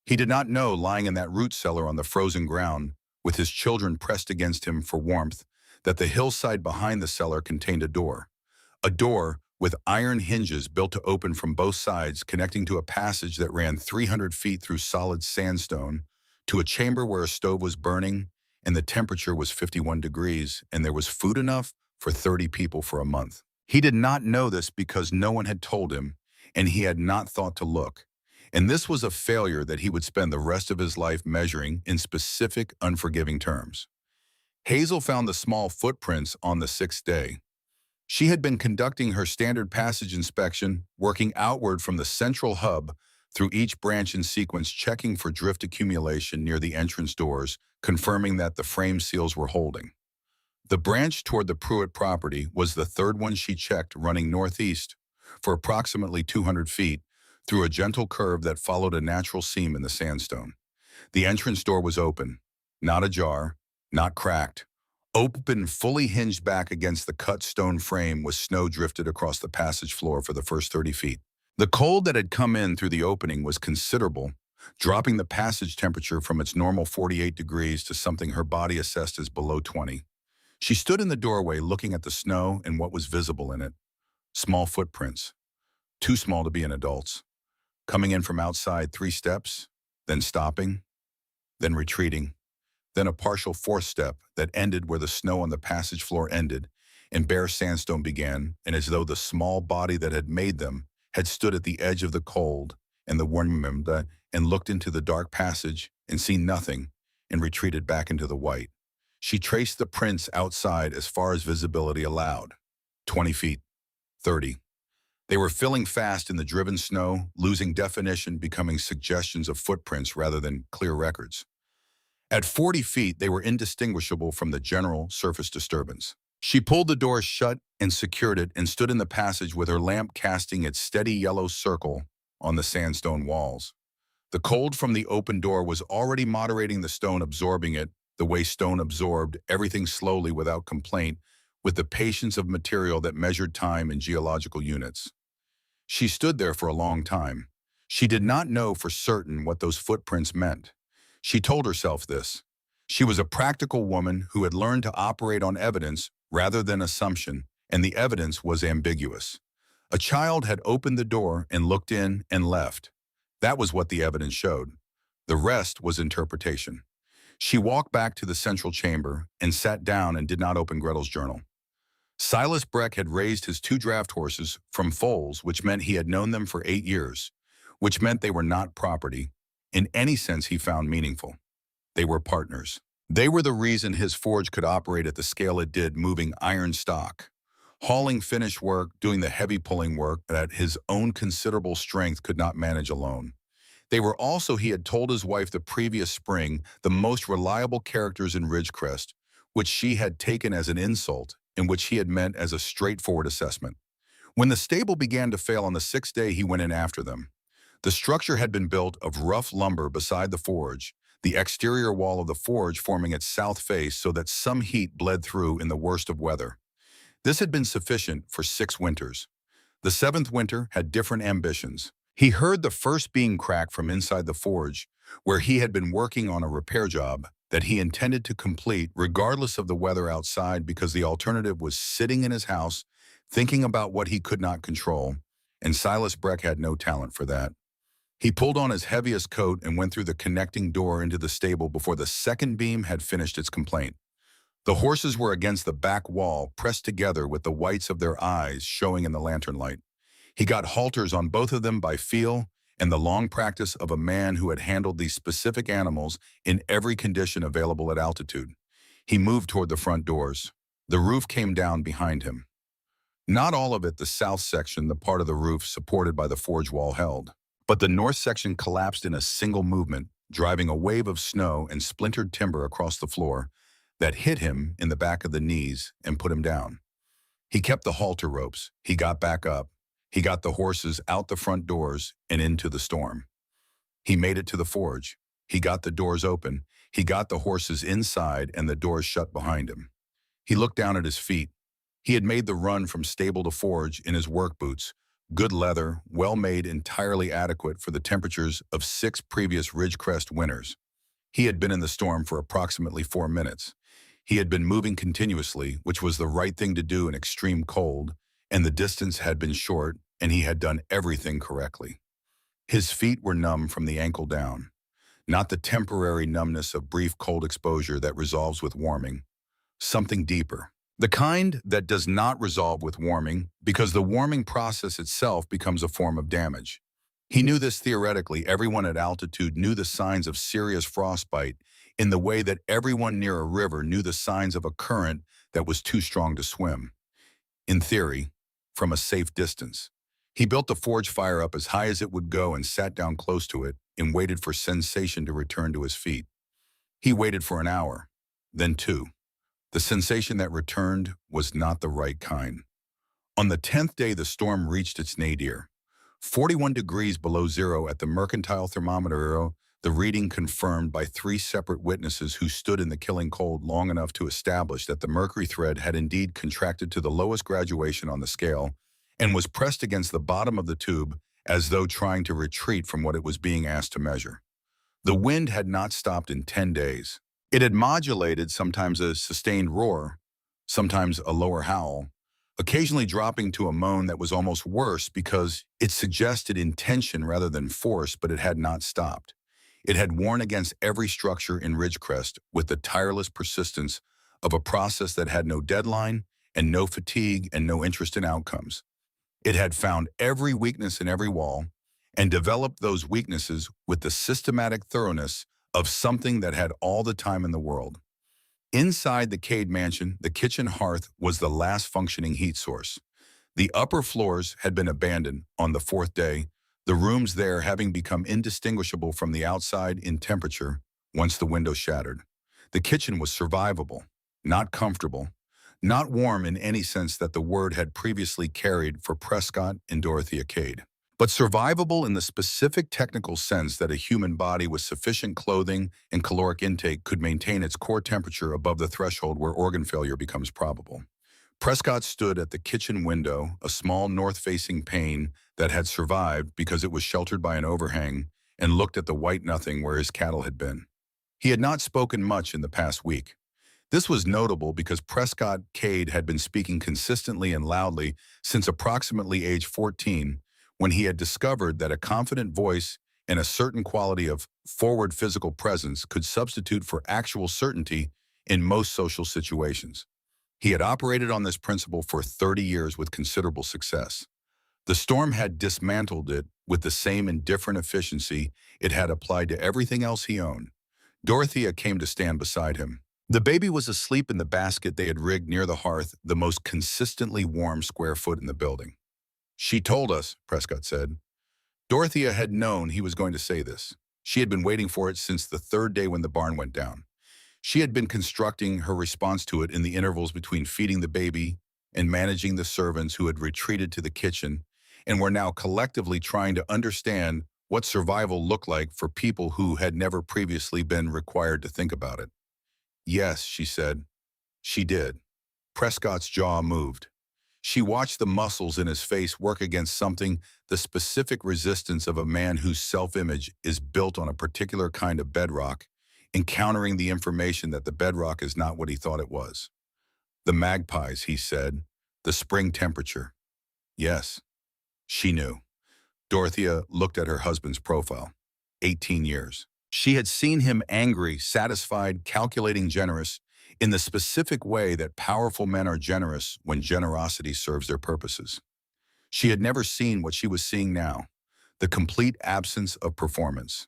A: He did not know, lying in that root cellar on the frozen ground, with his children pressed against him for warmth, that the hillside behind the cellar contained a door. A door with iron hinges built to open from both sides, connecting to a passage that ran 300 feet through solid sandstone, to a chamber where a stove was burning, and the temperature was 51 degrees, and there was food enough for 30 people for a month. He did not know this because no one had told him, and he had not thought to look. And this was a failure that he would spend the rest of his life measuring in specific, unforgiving terms. Hazel found the small footprints on the 6th day. She had been conducting her standard passage inspection, working outward from the central hub through each branch in sequence, checking for drift accumulation near the entrance doors, confirming that the frame seals were holding. The branch toward the Pruitt property was the 3rd one she checked, running northeast for approximately 200 feet through a gentle curve that followed a natural seam in the sandstone. The entrance door was open, not ajar, not cracked. Open, fully hinged back against the cut stone frame with snow drifted across the passage floor for the first 30 feet. The cold that had come in through the opening was considerable, dropping the passage temperature from its normal 48 degrees to something her body assessed as below 20. She stood in the doorway looking at the snow and what was visible in it. Small footprints, too small to be an adult's, coming in from outside 3 steps, then stopping, then retreating, then a partial 4th step that ended where the snow on the passage floor ended and bare sandstone began, and as though the small body that had made them had stood at the edge of the cold and the warm and looked into the dark passage and seen nothing and retreated back into the white. She traced the prints outside as far as visibility allowed. 20 feet, 30. They were filling fast in the driven snow, losing definition, becoming suggestions of footprints rather than clear records. At 40 feet, they were indistinguishable from the general surface disturbance. She pulled the door shut and secured it and stood in the passage with her lamp casting its steady yellow circle on the sandstone walls. The cold from the open door was already moderating the stone, absorbing it the way stone absorbed everything slowly without complaint, with the patience of material that measured time in geological units. She stood there for a long time. She did not know for certain what those footprints meant. She told herself this. She was a practical woman who had learned to operate on evidence rather than assumption, and the evidence was ambiguous. A child had opened the door and looked in and left. That was what the evidence showed. The rest was interpretation. She walked back to the central chamber and sat down and did not open Gretel's journal. Silas Breck had raised his 2 draft horses from foals, which meant he had known them for 8 years, which meant they were not property in any sense he found meaningful. They were partners. They were the reason his forge could operate at the scale it did, moving iron stock, hauling finished work, doing the heavy pulling work that his own considerable strength could not manage alone. They were also, he had told his wife the previous spring, the most reliable characters in Ridgecrest, which she had taken as an insult and which he had meant as a straightforward assessment. When the stable began to fail on the 6th day, he went in after them. The structure had been built of rough lumber beside the forge, the exterior wall of the forge forming its south face so that some heat bled through in the worst of weather. This had been sufficient for 6 winters. The 7th winter had different ambitions. He heard the first beam crack from inside the forge, where he had been working on a repair job that he intended to complete regardless of the weather outside, because the alternative was sitting in his house thinking about what he could not control, and Silas Breck had no talent for that. He pulled on his heaviest coat and went through the connecting door into the stable before the second beam had finished its complaint. The horses were against the back wall, pressed together with the whites of their eyes showing in the lantern light. He got halters on both of them by feel and the long practice of a man who had handled these specific animals in every condition available at altitude. He moved toward the front doors. The roof came down behind him. Not all of it, the south section, the part of the roof supported by the forge wall held. But the north section collapsed in a single movement, driving a wave of snow and splintered timber across the floor that hit him in the back of the knees and put him down. He kept the halter ropes. He got back up. He got the horses out the front doors and into the storm. He made it to the forge. He got the doors open. He got the horses inside and the doors shut behind him. He looked down at his feet. He had made the run from stable to forge in his work boots, good leather, well-made, entirely adequate for the temperatures of 6 previous Ridgecrest winters. He had been in the storm for approximately 4 minutes. He had been moving continuously, which was the right thing to do in extreme cold, and the distance had been short, and he had done everything correctly. His feet were numb from the ankle down, not the temporary numbness of brief cold exposure that resolves with warming, something deeper. The kind that does not resolve with warming because the warming process itself becomes a form of damage. He knew this theoretically. Everyone at altitude knew the signs of serious frostbite in the way that everyone near a river knew the signs of a current that was too strong to swim. In theory, from a safe distance. He built the forge fire up as high as it would go and sat down close to it and waited for sensation to return to his feet. He waited for an hour, then 2. The sensation that returned was not the right kind. On the 10th day, the storm reached its nadir. 41 degrees below zero at the mercantile thermometer, the reading confirmed by 3 separate witnesses who stood in the killing cold long enough to establish that the mercury thread had indeed contracted to the lowest graduation on the scale and was pressed against the bottom of the tube as though trying to retreat from what it was being asked to measure. The wind had not stopped in 10 days. It had modulated, sometimes a sustained roar, sometimes a lower howl, occasionally dropping to a moan that was almost worse because it suggested intention rather than force, but it had not stopped. It had worn against every structure in Ridgecrest with the tireless persistence of a process that had no deadline and no fatigue and no interest in outcomes. It had found every weakness in every wall and developed those weaknesses with the systematic thoroughness of something that had all the time in the world. Inside the Cade mansion, the kitchen hearth was the last functioning heat source. The upper floors had been abandoned on the 4th day, the rooms there having become indistinguishable from the outside in temperature once the window shattered. The kitchen was survivable, not comfortable, not warm in any sense that the word had previously carried for Prescott and Dorothea Cade, but survivable in the specific technical sense that a human body with sufficient clothing and caloric intake could maintain its core temperature above the threshold where organ failure becomes probable. Prescott stood at the kitchen window, a small north-facing pane that had survived because it was sheltered by an overhang, and looked at the white nothing where his cattle had been. He had not spoken much in the past week. This was notable because Prescott Cade had been speaking consistently and loudly since approximately age 14, when he had discovered that a confident voice and a certain quality of forward physical presence could substitute for actual certainty in most social situations. He had operated on this principle for 30 years with considerable success. The storm had dismantled it with the same indifferent efficiency it had applied to everything else he owned. Dorothea came to stand beside him. The baby was asleep in the basket they had rigged near the hearth, the most consistently warm square foot in the building. "She told us," Prescott said. Dorothea had known he was going to say this. She had been waiting for it since the 3rd day when the barn went down. She had been constructing her response to it in the intervals between feeding the baby and managing the servants who had retreated to the kitchen and were now collectively trying to understand what survival looked like for people who had never previously been required to think about it. "Yes," she said. She did. Prescott's jaw moved. She watched the muscles in his face work against something, the specific resistance of a man whose self-image is built on a particular kind of bedrock, encountering the information that the bedrock is not what he thought it was. "The magpies," he said. The spring temperature. Yes, she knew. Dorothea looked at her husband's profile. 18 years. She had seen him angry, satisfied, calculating, generous, in the specific way that powerful men are generous when generosity serves their purposes. She had never seen what she was seeing now, the complete absence of performance.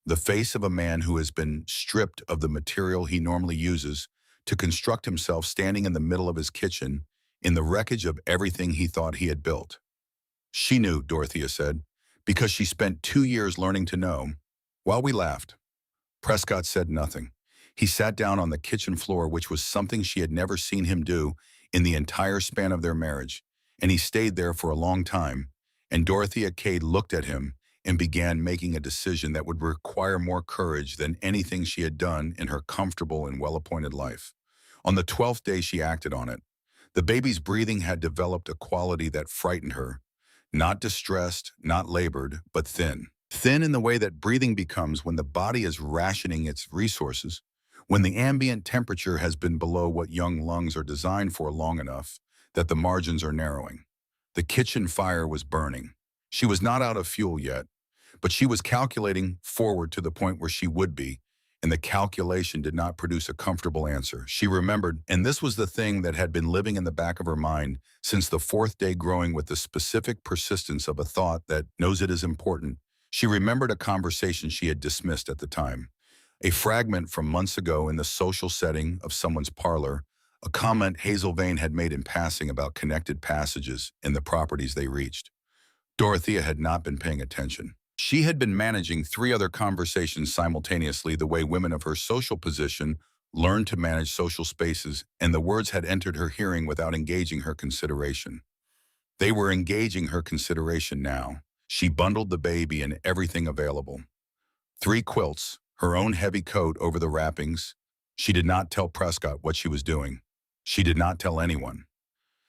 A: The face of a man who has been stripped of the material he normally uses to construct himself standing in the middle of his kitchen in the wreckage of everything he thought he had built. She knew, Dorothea said, because she spent 2 years learning to know. While we laughed, Prescott said nothing. He sat down on the kitchen floor, which was something she had never seen him do in the entire span of their marriage, and he stayed there for a long time, and Dorothea Cade looked at him and began making a decision that would require more courage than anything she had done in her comfortable and well-appointed life. On the 12th day, she acted on it. The baby's breathing had developed a quality that frightened her, not distressed, not labored, but thin. Thin in the way that breathing becomes when the body is rationing its resources, when the ambient temperature has been below what young lungs are designed for long enough that the margins are narrowing. The kitchen fire was burning. She was not out of fuel yet, but she was calculating forward to the point where she would be, and the calculation did not produce a comfortable answer. She remembered, and this was the thing that had been living in the back of her mind since the fourth day, growing with the specific persistence of a thought that knows it is important. She remembered a conversation she had dismissed at the time, a fragment from months ago in the social setting of someone's parlor, a comment Hazel Vane had made in passing about connected passages in the properties they reached. Dorothea had not been paying attention. She had been managing 3 other conversations simultaneously the way women of her social position learned to manage social spaces, and the words had entered her hearing without engaging her consideration. They were engaging her consideration now. She bundled the baby and everything available. 3 quilts, her own heavy coat over the wrappings. She did not tell Prescott what she was doing. She did not tell anyone.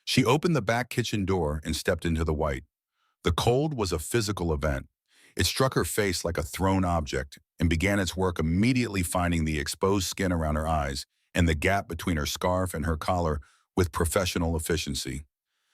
A: She opened the back kitchen door and stepped into the white. The cold was a physical event. It struck her face like a thrown object and began its work immediately, finding the exposed skin around her eyes and the gap between her scarf and her collar with professional efficiency.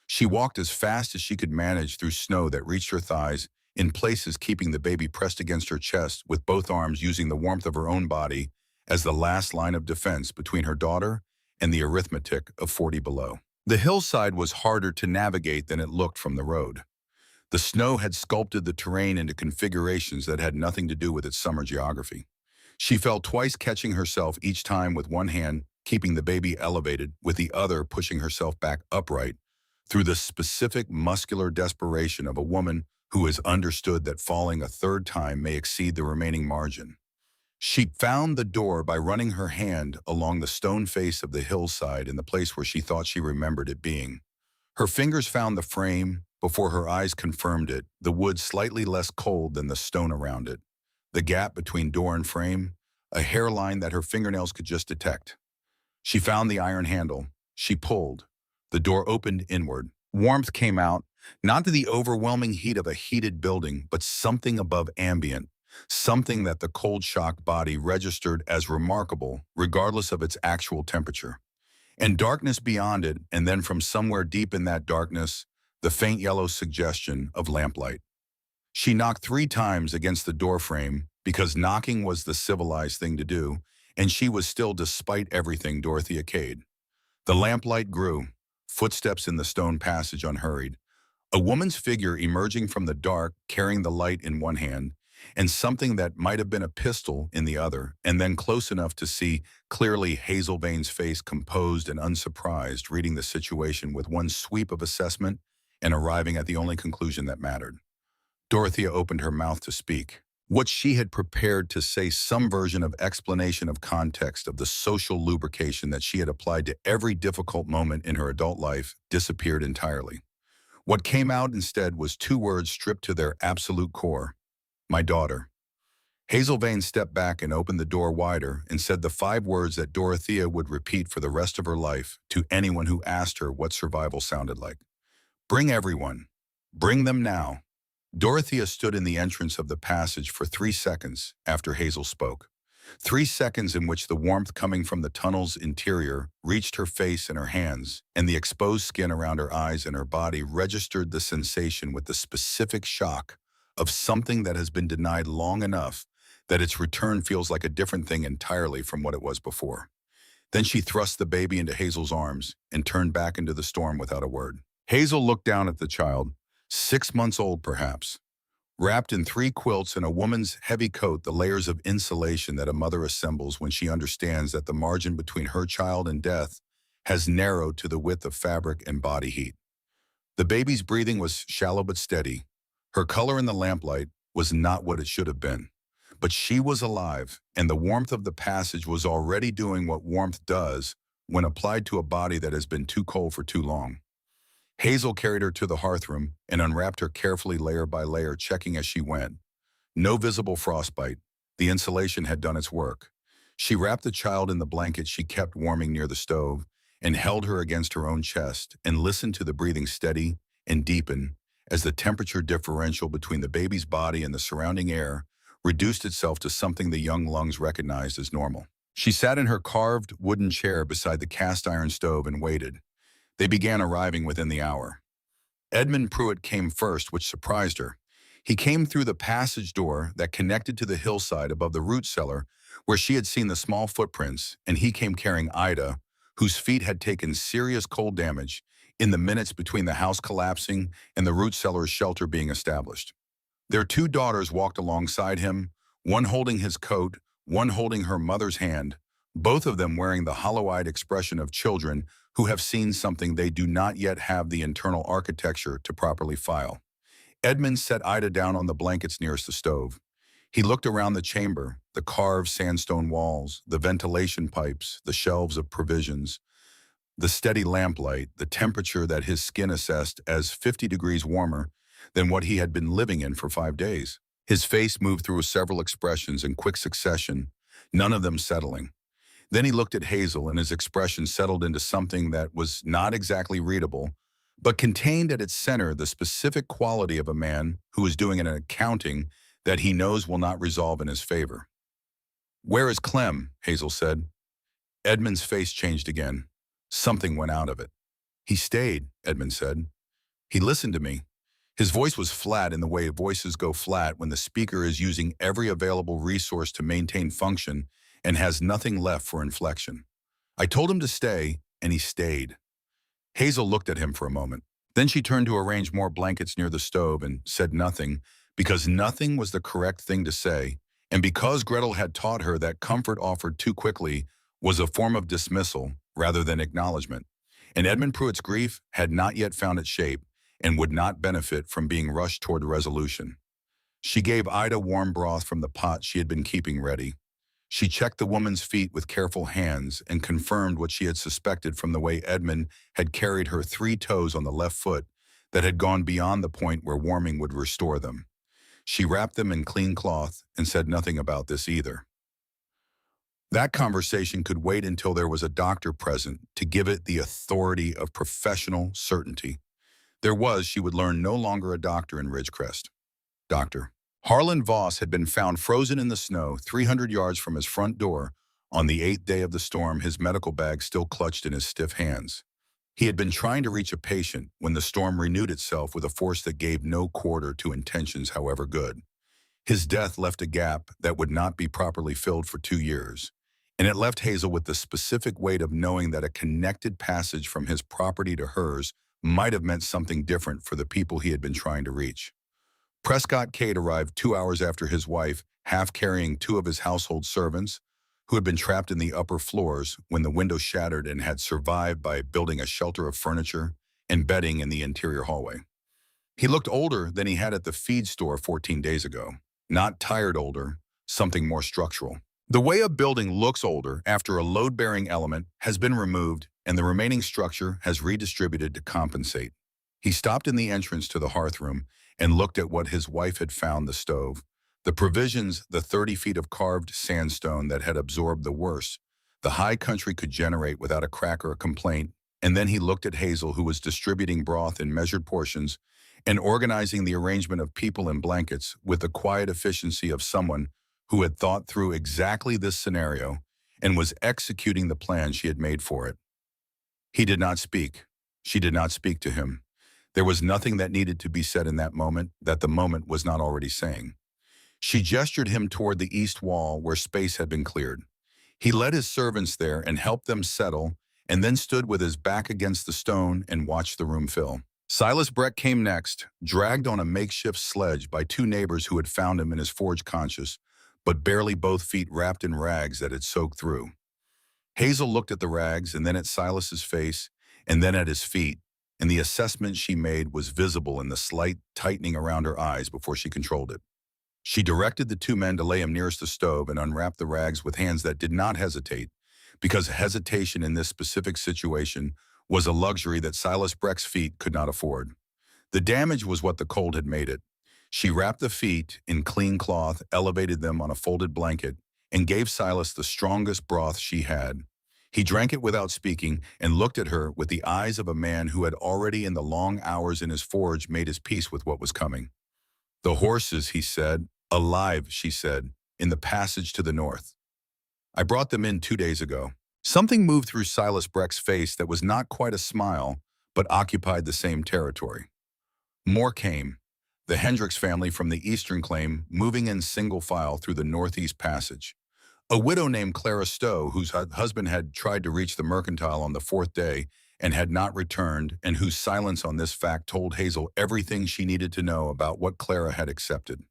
A: She walked as fast as she could manage through snow that reached her thighs, in places keeping the baby pressed against her chest, with both arms using the warmth of her own body as the last line of defense between her daughter and the arithmetic of 40 below. The hillside was harder to navigate than it looked from the road. The snow had sculpted the terrain into configurations that had nothing to do with its summer geography. She fell twice, catching herself each time with one hand, keeping the baby elevated, with the other pushing herself back upright, through the specific muscular desperation of a woman who has understood that falling a third time may exceed the remaining margin. She found the door by running her hand along the stone face of the hillside in the place where she thought she remembered it being. Her fingers found the frame before her eyes confirmed it, the wood slightly less cold than the stone around it. The gap between door and frame, a hairline that her fingernails could just detect. She found the iron handle. She pulled. The door opened inward. Warmth came out, not to the overwhelming heat of a heated building, but something above ambient, something that the cold-shocked body registered as remarkable, regardless of its actual temperature. And darkness beyond it, and then from somewhere deep in that darkness, the faint yellow suggestion of lamplight. She knocked 3 times against the doorframe because knocking was the civilized thing to do, and she was still, despite everything, Dorothea Cade. The lamplight grew, footsteps in the stone passage unhurried, a woman's figure emerging from the dark, carrying the light in one hand, and something that might have been a pistol in the other, and then close enough to see clearly Hazel Vane's face, composed and unsurprised, reading the situation with one sweep of assessment and arriving at the only conclusion that mattered. Dorothea opened her mouth to speak. What she had prepared to say, some version of explanation of context of the social lubrication that she had applied to every difficult moment in her adult life, disappeared entirely. What came out instead was 2 words stripped to their absolute core. My daughter. Hazel Vane stepped back and opened the door wider and said the 5 words that Dorothea would repeat for the rest of her life to anyone who asked her what survival sounded like. Bring everyone. Bring them now. Dorothea stood in the entrance of the passage for 3 seconds after Hazel spoke. 3 seconds in which the warmth coming from the tunnel's interior reached her face and her hands, and the exposed skin around her eyes and her body registered the sensation with the specific shock of something that has been denied long enough that its return feels like a different thing entirely from what it was before. Then she thrust the baby into Hazel's arms and turned back into the storm without a word. Hazel looked down at the child, 6 months old perhaps, wrapped in 3 quilts and a woman's heavy coat, the layers of insulation that a mother assembles when she understands that the margin between her child and death has narrowed to the width of fabric and body heat. The baby's breathing was shallow but steady. Her color in the lamplight was not what it should have been. But she was alive, and the warmth of the passage was already doing what warmth does when applied to a body that has been too cold for too long. Hazel carried her to the hearthroom and unwrapped her carefully layer by layer, checking as she went. No visible frostbite. The insulation had done its work. She wrapped the child in the blanket she kept warming near the stove and held her against her own chest and listened to the breathing steady and deepen as the temperature differential between the baby's body and the surrounding air reduced itself to something the young lungs recognized as normal. She sat in her carved wooden chair beside the cast iron stove and waited. They began arriving within the hour. Edmund Pruitt came first, which surprised her. He came through the passage door that connected to the hillside above the root cellar where she had seen the small footprints, and he came carrying Ida, whose feet had taken serious cold damage in the minutes between the house collapsing and the root cellar's shelter being established. Their 2 daughters walked alongside him, one holding his coat, one holding her mother's hand, both of them wearing the hollow-eyed expression of children who have seen something they do not yet have the internal architecture to properly file. Edmund set Ida down on the blankets nearest the stove. He looked around the chamber, the carved sandstone walls, the ventilation pipes, the shelves of provisions, the steady lamplight, the temperature that his skin assessed as 50 degrees warmer than what he had been living in for 5 days. His face moved through several expressions in quick succession, none of them settling. Then he looked at Hazel, and his expression settled into something that was not exactly readable, but contained at its center the specific quality of a man who is doing an accounting that he knows will not resolve in his favor. "Where is Clem?" Hazel said. Edmund's face changed again. Something went out of it. "He stayed," Edmund said. "He listened to me." His voice was flat in the way voices go flat when the speaker is using every available resource to maintain function and has nothing left for inflection. "I told him to stay, and he stayed." Hazel looked at him for a moment. Then she turned to arrange more blankets near the stove and said nothing, because nothing was the correct thing to say, and because Gretel had taught her that comfort offered too quickly was a form of dismissal rather than acknowledgement. And Edmund Pruitt's grief had not yet found its shape and would not benefit from being rushed toward resolution. She gave Ida warm broth from the pot she had been keeping ready. She checked the woman's feet with careful hands and confirmed what she had suspected from the way Edmund had carried her 3 toes on the left foot that had gone beyond the point where warming would restore them. She wrapped them in clean cloth and said nothing about this either. That conversation could wait until there was a doctor present to give it the authority of professional certainty. There was, she would learn, no longer a doctor in Ridgecrest. Dr. Harlan Voss had been found frozen in the snow 300 yards from his front door on the 8th day of the storm, his medical bag still clutched in his stiff hands. He had been trying to reach a patient when the storm renewed itself with a force that gave no quarter to intentions, however good. His death left a gap that would not be properly filled for 2 years, and it left Hazel with the specific weight of knowing that a connected passage from his property to hers might have meant something different for the people he had been trying to reach. Prescott Cade arrived 2 hours after his wife, half carrying 2 of his household servants, who had been trapped in the upper floors when the window shattered and had survived by building a shelter of furniture and bedding in the interior hallway. He looked older than he had at the feed store 14 days ago. Not tired older, something more structural. The way a building looks older after a load-bearing element has been removed and the remaining structure has redistributed to compensate. He stopped in the entrance to the hearthroom and looked at what his wife had found: the stove, the provisions, the 30 feet of carved sandstone that had absorbed the worst the high country could generate without a crack or a complaint. And then he looked at Hazel, who was distributing broth in measured portions and organizing the arrangement of people in blankets with the quiet efficiency of someone who had thought through exactly this scenario and was executing the plan she had made for it. He did not speak. She did not speak to him. There was nothing that needed to be said in that moment that the moment was not already saying. She gestured him toward the east wall where space had been cleared. He led his servants there and helped them settle, and then stood with his back against the stone and watched the room fill. Silas Breck came next, dragged on a makeshift sledge by two neighbors who had found him in his forge conscious, but barely both feet wrapped in rags that had soaked through. Hazel looked at the rags and then at Silas's face and then at his feet, and the assessment she made was visible in the slight tightening around her eyes before she controlled it. She directed the two men to lay him nearest the stove and unwrap the rags with hands that did not hesitate, because hesitation in this specific situation was a luxury that Silas Breck's feet could not afford. The damage was what the cold had made it. She wrapped the feet in clean cloth, elevated them on a folded blanket, and gave Silas the strongest broth she had. He drank it without speaking and looked at her with the eyes of a man who had already in the long hours in his forge made his peace with what was coming. "The horses," he said. "Alive," she said, "in the passage to the north. I brought them in 2 days ago." Something moved through Silas Breck's face that was not quite a smile, but occupied the same territory. More came. The Hendricks family from the eastern claim moving in single file through the northeast passage. A widow named Clara Stowe, whose husband had tried to reach the mercantile on the fourth day and had not returned, and whose silence on this fact told Hazel everything she needed to know about what Clara had accepted.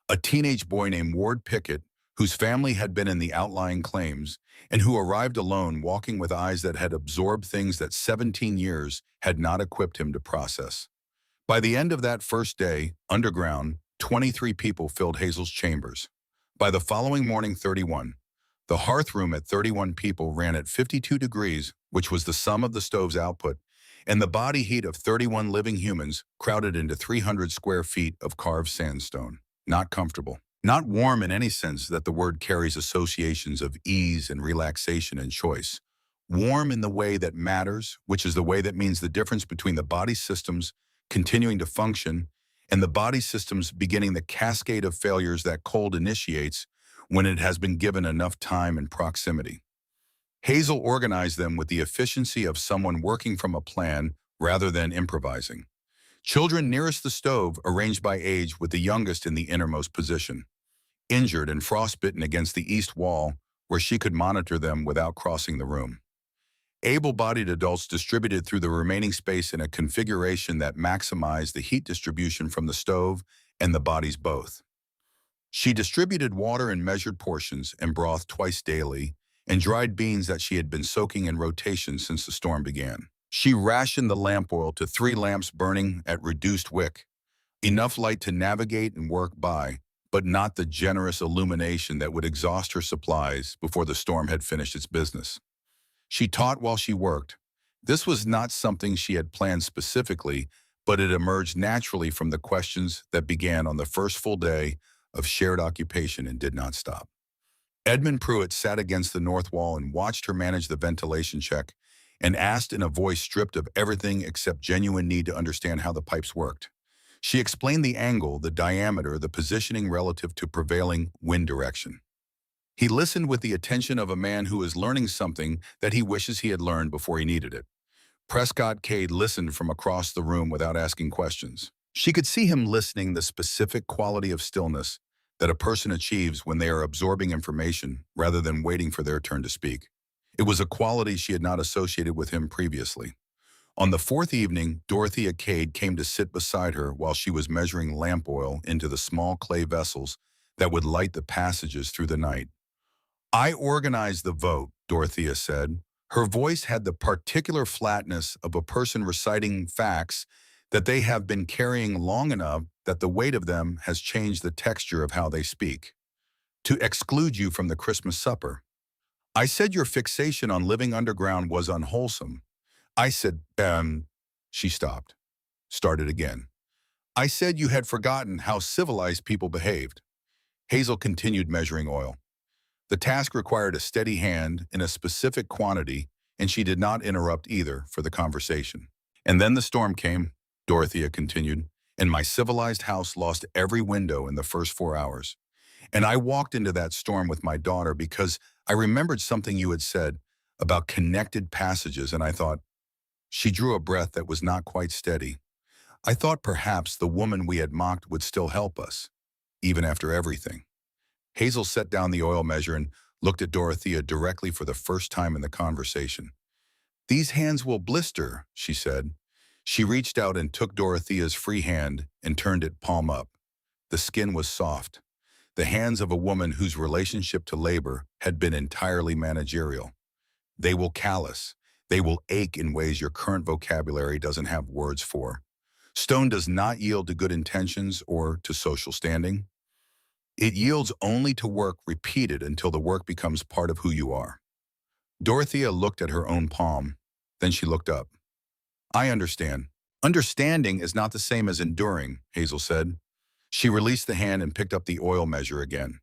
A: A teenage boy named Ward Pickett, whose family had been in the outlying claims, and who arrived alone, walking with eyes that had absorbed things that 17 years had not equipped him to process. By the end of that first day, underground, 23 people filled Hazel's chambers. By the following morning, 31. The hearth room at 31 people ran at 52 degrees, which was the sum of the stove's output, and the body heat of 31 living humans crowded into 300 square feet of carved sandstone. Not comfortable. Not warm in any sense that the word carries associations of ease and relaxation and choice. Warm in the way that matters, which is the way that means the difference between the body systems continuing to function and the body systems beginning the cascade of failures that cold initiates when it has been given enough time and proximity. Hazel organized them with the efficiency of someone working from a plan rather than improvising. Children nearest the stove arranged by age, with the youngest in the innermost position. Injured and frostbitten against the east wall where she could monitor them without crossing the room. Able-bodied adults distributed through the remaining space in a configuration that maximized the heat distribution from the stove and the bodies both. She distributed water in measured portions and broth twice daily, and dried beans that she had been soaking in rotation since the storm began. She rationed the lamp oil to 3 lamps burning at reduced wick, enough light to navigate and work by, but not the generous illumination that would exhaust her supplies before the storm had finished its business. She taught while she worked. This was not something she had planned specifically, but it emerged naturally from the questions that began on the first full day of shared occupation and did not stop. Edmund Pruitt sat against the north wall and watched her manage the ventilation check and asked in a voice stripped of everything except genuine need to understand how the pipes worked. She explained the angle, the diameter, the positioning relative to prevailing wind direction. He listened with the attention of a man who is learning something that he wishes he had learned before he needed it. Prescott Cade listened from across the room without asking questions. She could see him listening, the specific quality of stillness that a person achieves when they are absorbing information rather than waiting for their turn to speak. It was a quality she had not associated with him previously. On the fourth evening, Dorothea Cade came to sit beside her while she was measuring lamp oil into the small clay vessels that would light the passages through the night. "I organized the vote," Dorothea said. Her voice had the particular flatness of a person reciting facts that they have been carrying long enough that the weight of them has changed the texture of how they speak. "To exclude you from the Christmas supper. I said your fixation on living underground was unwholesome. I said, she stopped, started again. I said you had forgotten how civilized people behaved." Hazel continued measuring oil. The task required a steady hand in a specific quantity, and she did not interrupt either for the conversation. "And then the storm came," Dorothea continued, "and my civilized house lost every window in the first 4 hours. And I walked into that storm with my daughter because I remembered something you had said about connected passages, and I thought, she drew a breath that was not quite steady. I thought perhaps the woman we had mocked would still help us, even after everything. Hazel set down the oil measure and looked at Dorothea directly for the first time in the conversation. "These hands will blister," she said. She reached out and took Dorothea's free hand and turned it palm up. The skin was soft, the hands of a woman whose relationship to labor had been entirely managerial. "They will callous. They will ache in ways your current vocabulary doesn't have words for. Stone does not yield to good intentions or to social standing. It yields only to work repeated until the work becomes part of who you are." Dorothea looked at her own palm. Then she looked up. "I understand." "Understanding is not the same as enduring," Hazel said. She released the hand and picked up the oil measure again.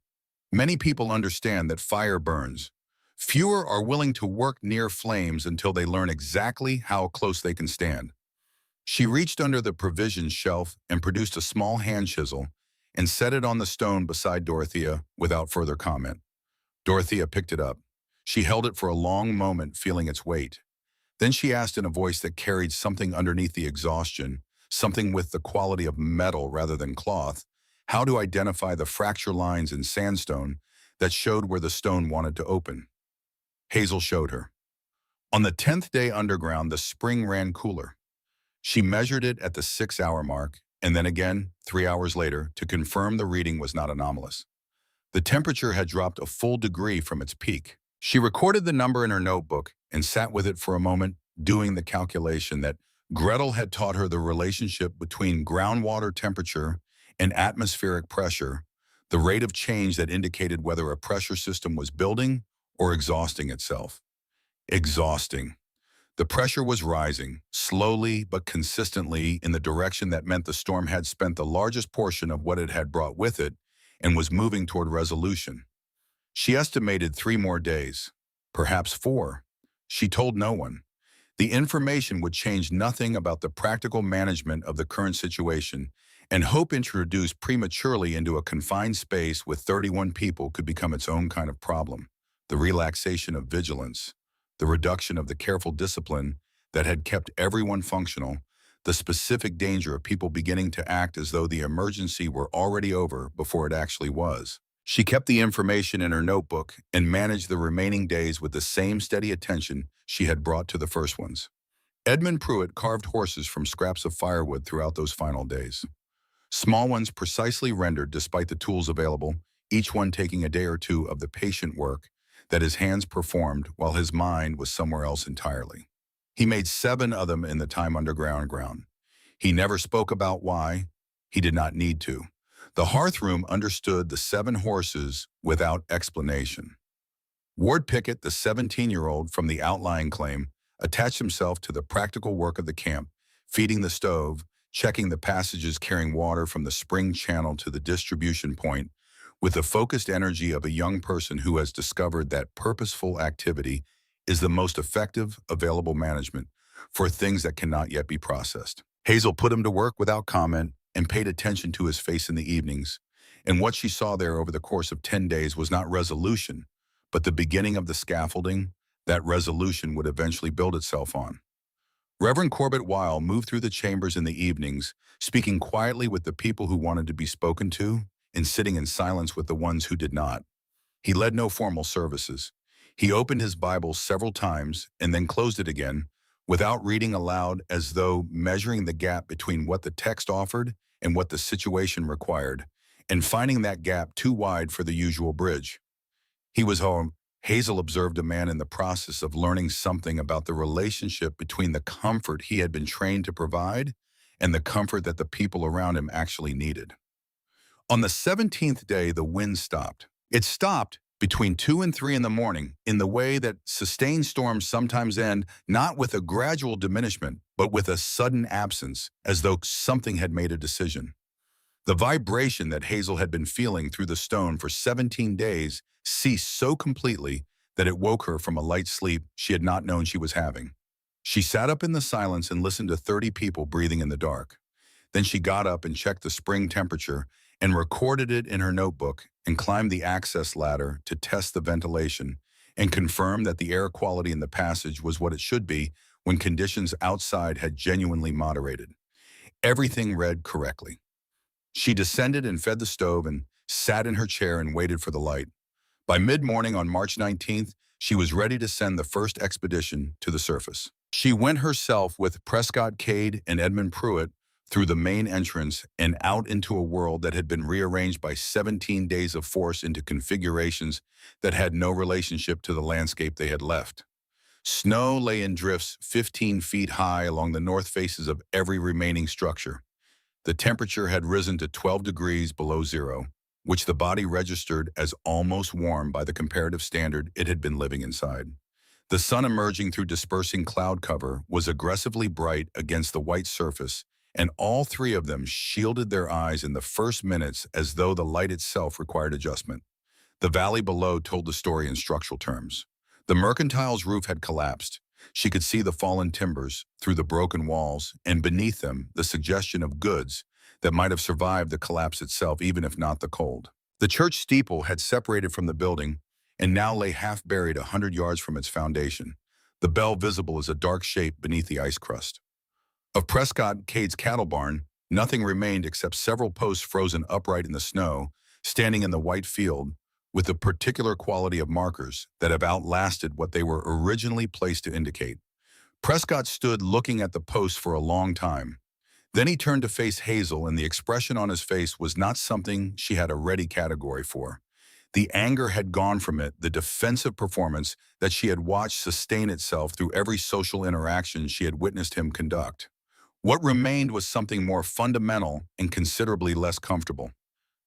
A: "Many people understand that fire burns. Fewer are willing to work near flames until they learn exactly how close they can stand." She reached under the provisions shelf and produced a small hand chisel and set it on the stone beside Dorothea without further comment. Dorothea picked it up. She held it for a long moment, feeling its weight. Then she asked in a voice that carried something underneath the exhaustion, something with the quality of metal rather than cloth, how to identify the fracture lines in sandstone that showed where the stone wanted to open. Hazel showed her. On the 10th day underground, the spring ran cooler. She measured it at the 6-hour mark, and then again, 3 hours later, to confirm the reading was not anomalous. The temperature had dropped a full degree from its peak. She recorded the number in her notebook and sat with it for a moment, doing the calculation that Gretel had taught her, the relationship between groundwater temperature and atmospheric pressure, the rate of change that indicated whether a pressure system was building or exhausting itself. Exhausting. The pressure was rising, slowly but consistently, in the direction that meant the storm had spent the largest portion of what it had brought with it and was moving toward resolution. She estimated 3 more days, perhaps 4. She told no one. The information would change nothing about the practical management of the current situation, and hope introduced prematurely into a confined space with 31 people could become its own kind of problem. The relaxation of vigilance, the reduction of the careful discipline that had kept everyone functional, the specific danger of people beginning to act as though the emergency were already over before it actually was. She kept the information in her notebook and managed the remaining days with the same steady attention she had brought to the first ones. Edmund Pruitt carved horses from scraps of firewood throughout those final days. Small ones precisely rendered despite the tools available, each one taking a day or two of the patient work that his hands performed while his mind was somewhere else entirely. He made 7 of them in the time underground. He never spoke about why. He did not need to. The hearth room understood the 7 horses without explanation. Ward Pickett, the 17-year-old from the outlying claim, attached himself to the practical work of the camp, feeding the stove, checking the passages carrying water from the spring channel to the distribution point, with the focused energy of a young person who has discovered that purposeful activity is the most effective available management for things that cannot yet be processed. Hazel put him to work without comment and paid attention to his face in the evenings, and what she saw there over the course of 10 days was not resolution, but the beginning of the scaffolding that resolution would eventually build itself on. Reverend Corbett Weil moved through the chambers in the evenings, speaking quietly with the people who wanted to be spoken to and sitting in silence with the ones who did not. He led no formal services. He opened his Bible several times and then closed it again, without reading aloud, as though measuring the gap between what the text offered and what the situation required, and finding that gap too wide for the usual bridge. He was home. Hazel observed a man in the process of learning something about the relationship between the comfort he had been trained to provide and the comfort that the people around him actually needed. On the 17th day, the wind stopped. It stopped between 2 and 3 in the morning, in the way that sustained storms sometimes end, not with a gradual diminishment, but with a sudden absence, as though something had made a decision. The vibration that Hazel had been feeling through the stone for 17 days ceased so completely that it woke her from a light sleep she had not known she was having. She sat up in the silence and listened to 30 people breathing in the dark. Then she got up and checked the spring temperature and recorded it in her notebook and climbed the access ladder to test the ventilation and confirm that the air quality in the passage was what it should be when conditions outside had genuinely moderated. Everything read correctly. She descended and fed the stove and sat in her chair and waited for the light. By mid-morning on March 19th, she was ready to send the first expedition to the surface. She went herself with Prescott Cade and Edmund Pruitt through the main entrance and out into a world that had been rearranged by 17 days of force into configurations that had no relationship to the landscape they had left. Snow lay in drifts 15 feet high along the north faces of every remaining structure. The temperature had risen to 12 degrees below zero, which the body registered as almost warm by the comparative standard it had been living inside. The sun emerging through dispersing cloud cover was aggressively bright against the white surface, and all three of them shielded their eyes in the first minutes as though the light itself required adjustment. The valley below told the story in structural terms. The mercantile's roof had collapsed. She could see the fallen timbers through the broken walls, and beneath them the suggestion of goods that might have survived the collapse itself, even if not the cold. The church steeple had separated from the building and now lay half buried 100 yards from its foundation, the bell visible as a dark shape beneath the ice crust. Of Prescott Cade's cattle barn, nothing remained except several posts frozen upright in the snow, standing in the white field, with a particular quality of markers that have outlasted what they were originally placed to indicate. Prescott stood looking at the posts for a long time. Then he turned to face Hazel, and the expression on his face was not something she had a ready category for. The anger had gone from it, the defensive performance that she had watched sustain itself through every social interaction she had witnessed him conduct. What remained was something more fundamental and considerably less comfortable.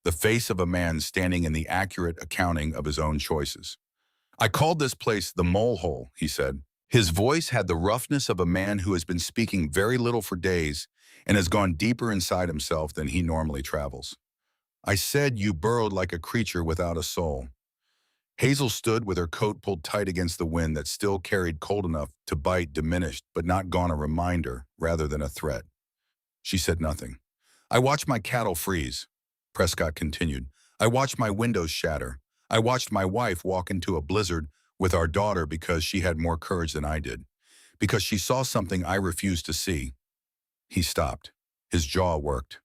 A: The face of a man standing in the accurate accounting of his own choices. "I called this place the Mole Hole," he said. His voice had the roughness of a man who has been speaking very little for days and has gone deeper inside himself than he normally travels. "I said you burrowed like a creature without a soul." Hazel stood with her coat pulled tight against the wind that still carried cold enough to bite diminished but not gone a reminder rather than a threat. She said nothing. "I watched my cattle freeze," Prescott continued. "I watched my windows shatter. I watched my wife walk into a blizzard with our daughter because she had more courage than I did, because she saw something I refused to see." He stopped. His jaw worked.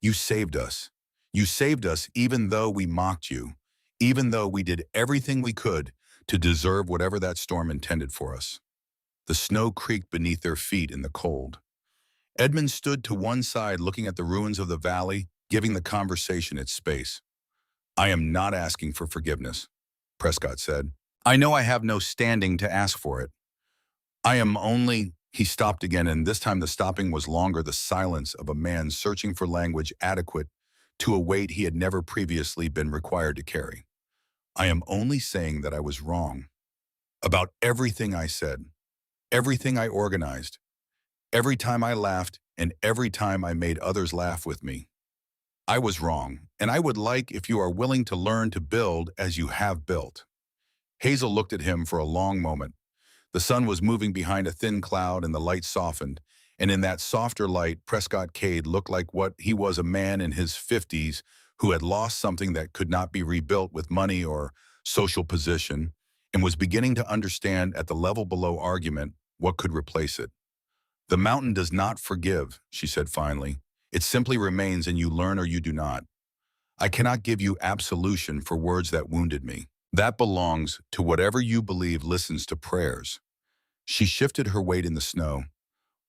A: "You saved us. You saved us even though we mocked you, even though we did everything we could to deserve whatever that storm intended for us." The snow creaked beneath their feet in the cold. Edmund stood to one side looking at the ruins of the valley, giving the conversation its space. "I am not asking for forgiveness," Prescott said. "I know I have no standing to ask for it. I am only—" He stopped again, and this time the stopping was longer, the silence of a man searching for language adequate to a weight he had never previously been required to carry. "I am only saying that I was wrong. About everything I said, everything I organized, every time I laughed, and every time I made others laugh with me. I was wrong, and I would like if you are willing to learn to build as you have built." Hazel looked at him for a long moment. The sun was moving behind a thin cloud and the light softened, and in that softer light, Prescott Cade looked like what he was, a man in his 50s who had lost something that could not be rebuilt with money or social position, and was beginning to understand at the level below argument what could replace it. "The mountain does not forgive," she said finally. "It simply remains, and you learn or you do not. I cannot give you absolution for words that wounded me. That belongs to whatever you believe listens to prayers." She shifted her weight in the snow.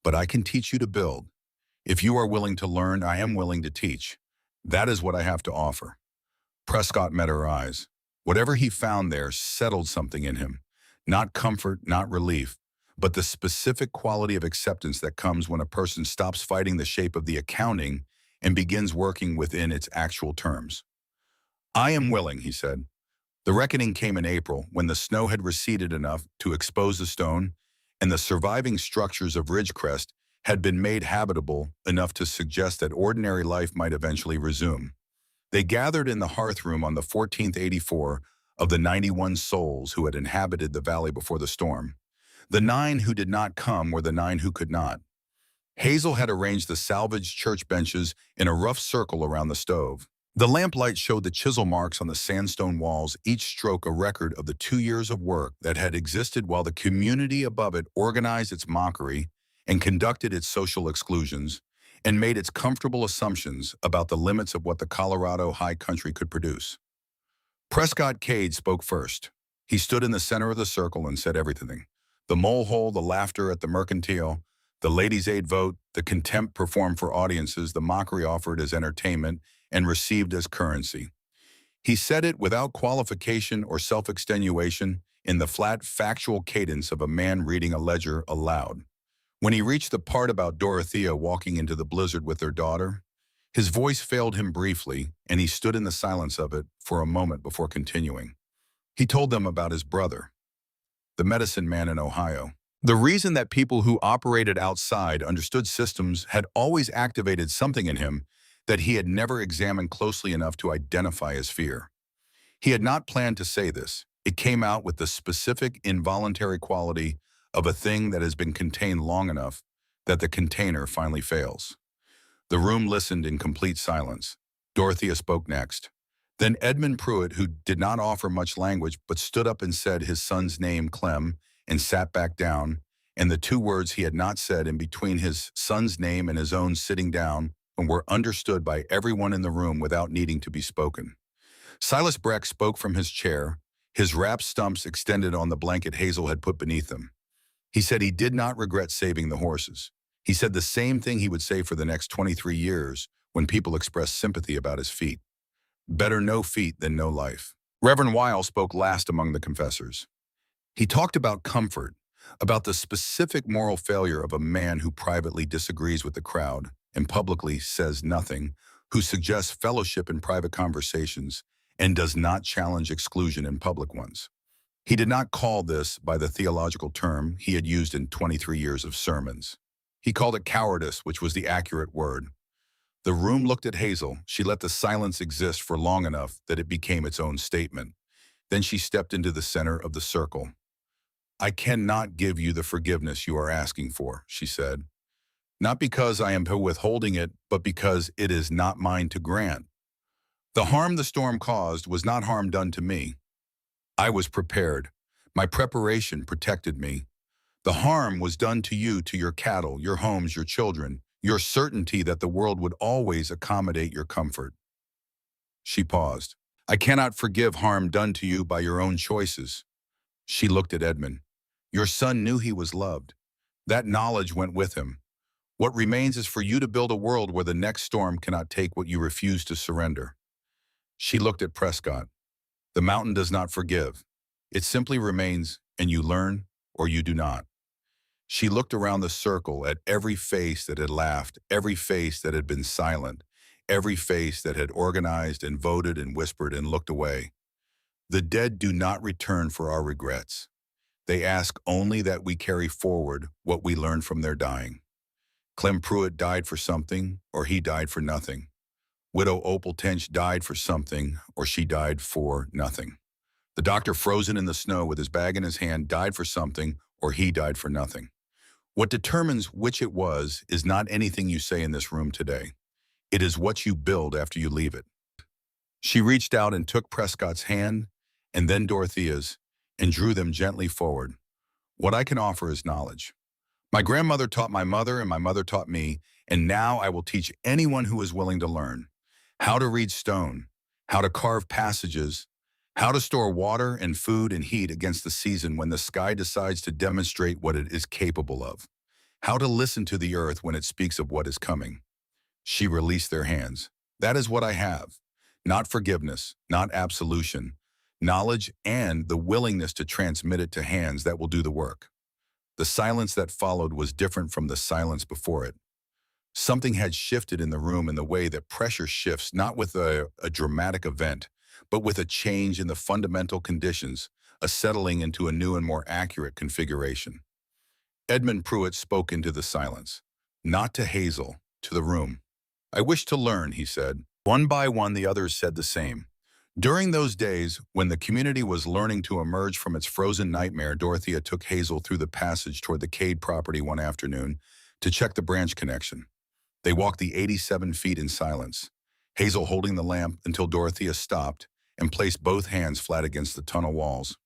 A: "But I can teach you to build. If you are willing to learn, I am willing to teach. That is what I have to offer." Prescott met her eyes. Whatever he found there settled something in him. Not comfort, not relief, but the specific quality of acceptance that comes when a person stops fighting the shape of the accounting and begins working within its actual terms. "I am willing," he said. The reckoning came in April, when the snow had receded enough to expose the stone, and the surviving structures of Ridgecrest had been made habitable enough to suggest that ordinary life might eventually resume. They gathered in the hearth room on the 14th 84 of the 91 souls who had inhabited the valley before the storm. The 9 who did not come were the 9 who could not. Hazel had arranged the salvaged church benches in a rough circle around the stove. The lamplight showed the chisel marks on the sandstone walls, each stroke a record of the 2 years of work that had existed while the community above it organized its mockery and conducted its social exclusions and made its comfortable assumptions about the limits of what the Colorado high country could produce. Prescott Cade spoke first. He stood in the center of the circle and said everything. The mole hole, the laughter at the mercantile, the ladies' aid vote, the contempt performed for audiences, the mockery offered as entertainment and received as currency. He said it without qualification or self-extenuation, in the flat, factual cadence of a man reading a ledger aloud. When he reached the part about Dorothea walking into the blizzard with their daughter, his voice failed him briefly, and he stood in the silence of it for a moment before continuing. He told them about his brother, the medicine man in Ohio. The reason that people who operated outside understood systems had always activated something in him that he had never examined closely enough to identify as fear. He had not planned to say this. It came out with the specific, involuntary quality of a thing that has been contained long enough that the container finally fails. The room listened in complete silence. Dorothea spoke next. Then Edmund Pruitt, who did not offer much language but stood up and said his son's name, Clem, and sat back down, and the two words he had not said in between his son's name and his own sitting down and were understood by everyone in the room without needing to be spoken. Silas Breck spoke from his chair, his wrapped stumps extended on the blanket Hazel had put beneath them. He said he did not regret saving the horses. He said the same thing he would say for the next 23 years when people expressed sympathy about his feet. Better no feet than no life. Reverend Weil spoke last among the confessors. He talked about comfort, about the specific moral failure of a man who privately disagrees with the crowd and publicly says nothing, who suggests fellowship in private conversations and does not challenge exclusion in public ones. He did not call this by the theological term he had used in 23 years of sermons. He called it cowardice, which was the accurate word. The room looked at Hazel. She let the silence exist for long enough that it became its own statement. Then she stepped into the center of the circle. "I cannot give you the forgiveness you are asking for," she said. "Not because I am withholding it, but because it is not mine to grant. The harm the storm caused was not harm done to me. I was prepared. My preparation protected me. The harm was done to you, to your cattle, your homes, your children, your certainty that the world would always accommodate your comfort." She paused. "I cannot forgive harm done to you by your own choices." She looked at Edmund. "Your son knew he was loved. That knowledge went with him. What remains is for you to build a world where the next storm cannot take what you refuse to surrender." She looked at Prescott. "The mountain does not forgive. It simply remains, and you learn or you do not." She looked around the circle at every face that had laughed, every face that had been silent, every face that had organized and voted and whispered and looked away. "The dead do not return for our regrets. They ask only that we carry forward what we learned from their dying. Clem Pruitt died for something, or he died for nothing. Widow Opal Tench died for something, or she died for nothing. The doctor frozen in the snow with his bag in his hand died for something, or he died for nothing. What determines which it was is not anything you say in this room today. It is what you build after you leave it." She reached out and took Prescott's hand, and then Dorothea's, and drew them gently forward. "What I can offer is knowledge. My grandmother taught my mother, and my mother taught me, and now I will teach anyone who is willing to learn. How to read stone, how to carve passages, how to store water and food and heat against the season when the sky decides to demonstrate what it is capable of. How to listen to the earth when it speaks of what is coming." She released their hands. "That is what I have. Not forgiveness, not absolution. Knowledge and the willingness to transmit it to hands that will do the work." The silence that followed was different from the silence before it. Something had shifted in the room in the way that pressure shifts, not with a dramatic event, but with a change in the fundamental conditions, a settling into a new and more accurate configuration. Edmund Pruitt spoke into the silence, not to Hazel, to the room. "I wish to learn," he said. One by one, the others said the same. During those days, when the community was learning to emerge from its frozen nightmare, Dorothea took Hazel through the passage toward the Cade property one afternoon to check the branch connection. They walked the 87 feet in silence. Hazel holding the lamp until Dorothea stopped and placed both hands flat against the tunnel walls.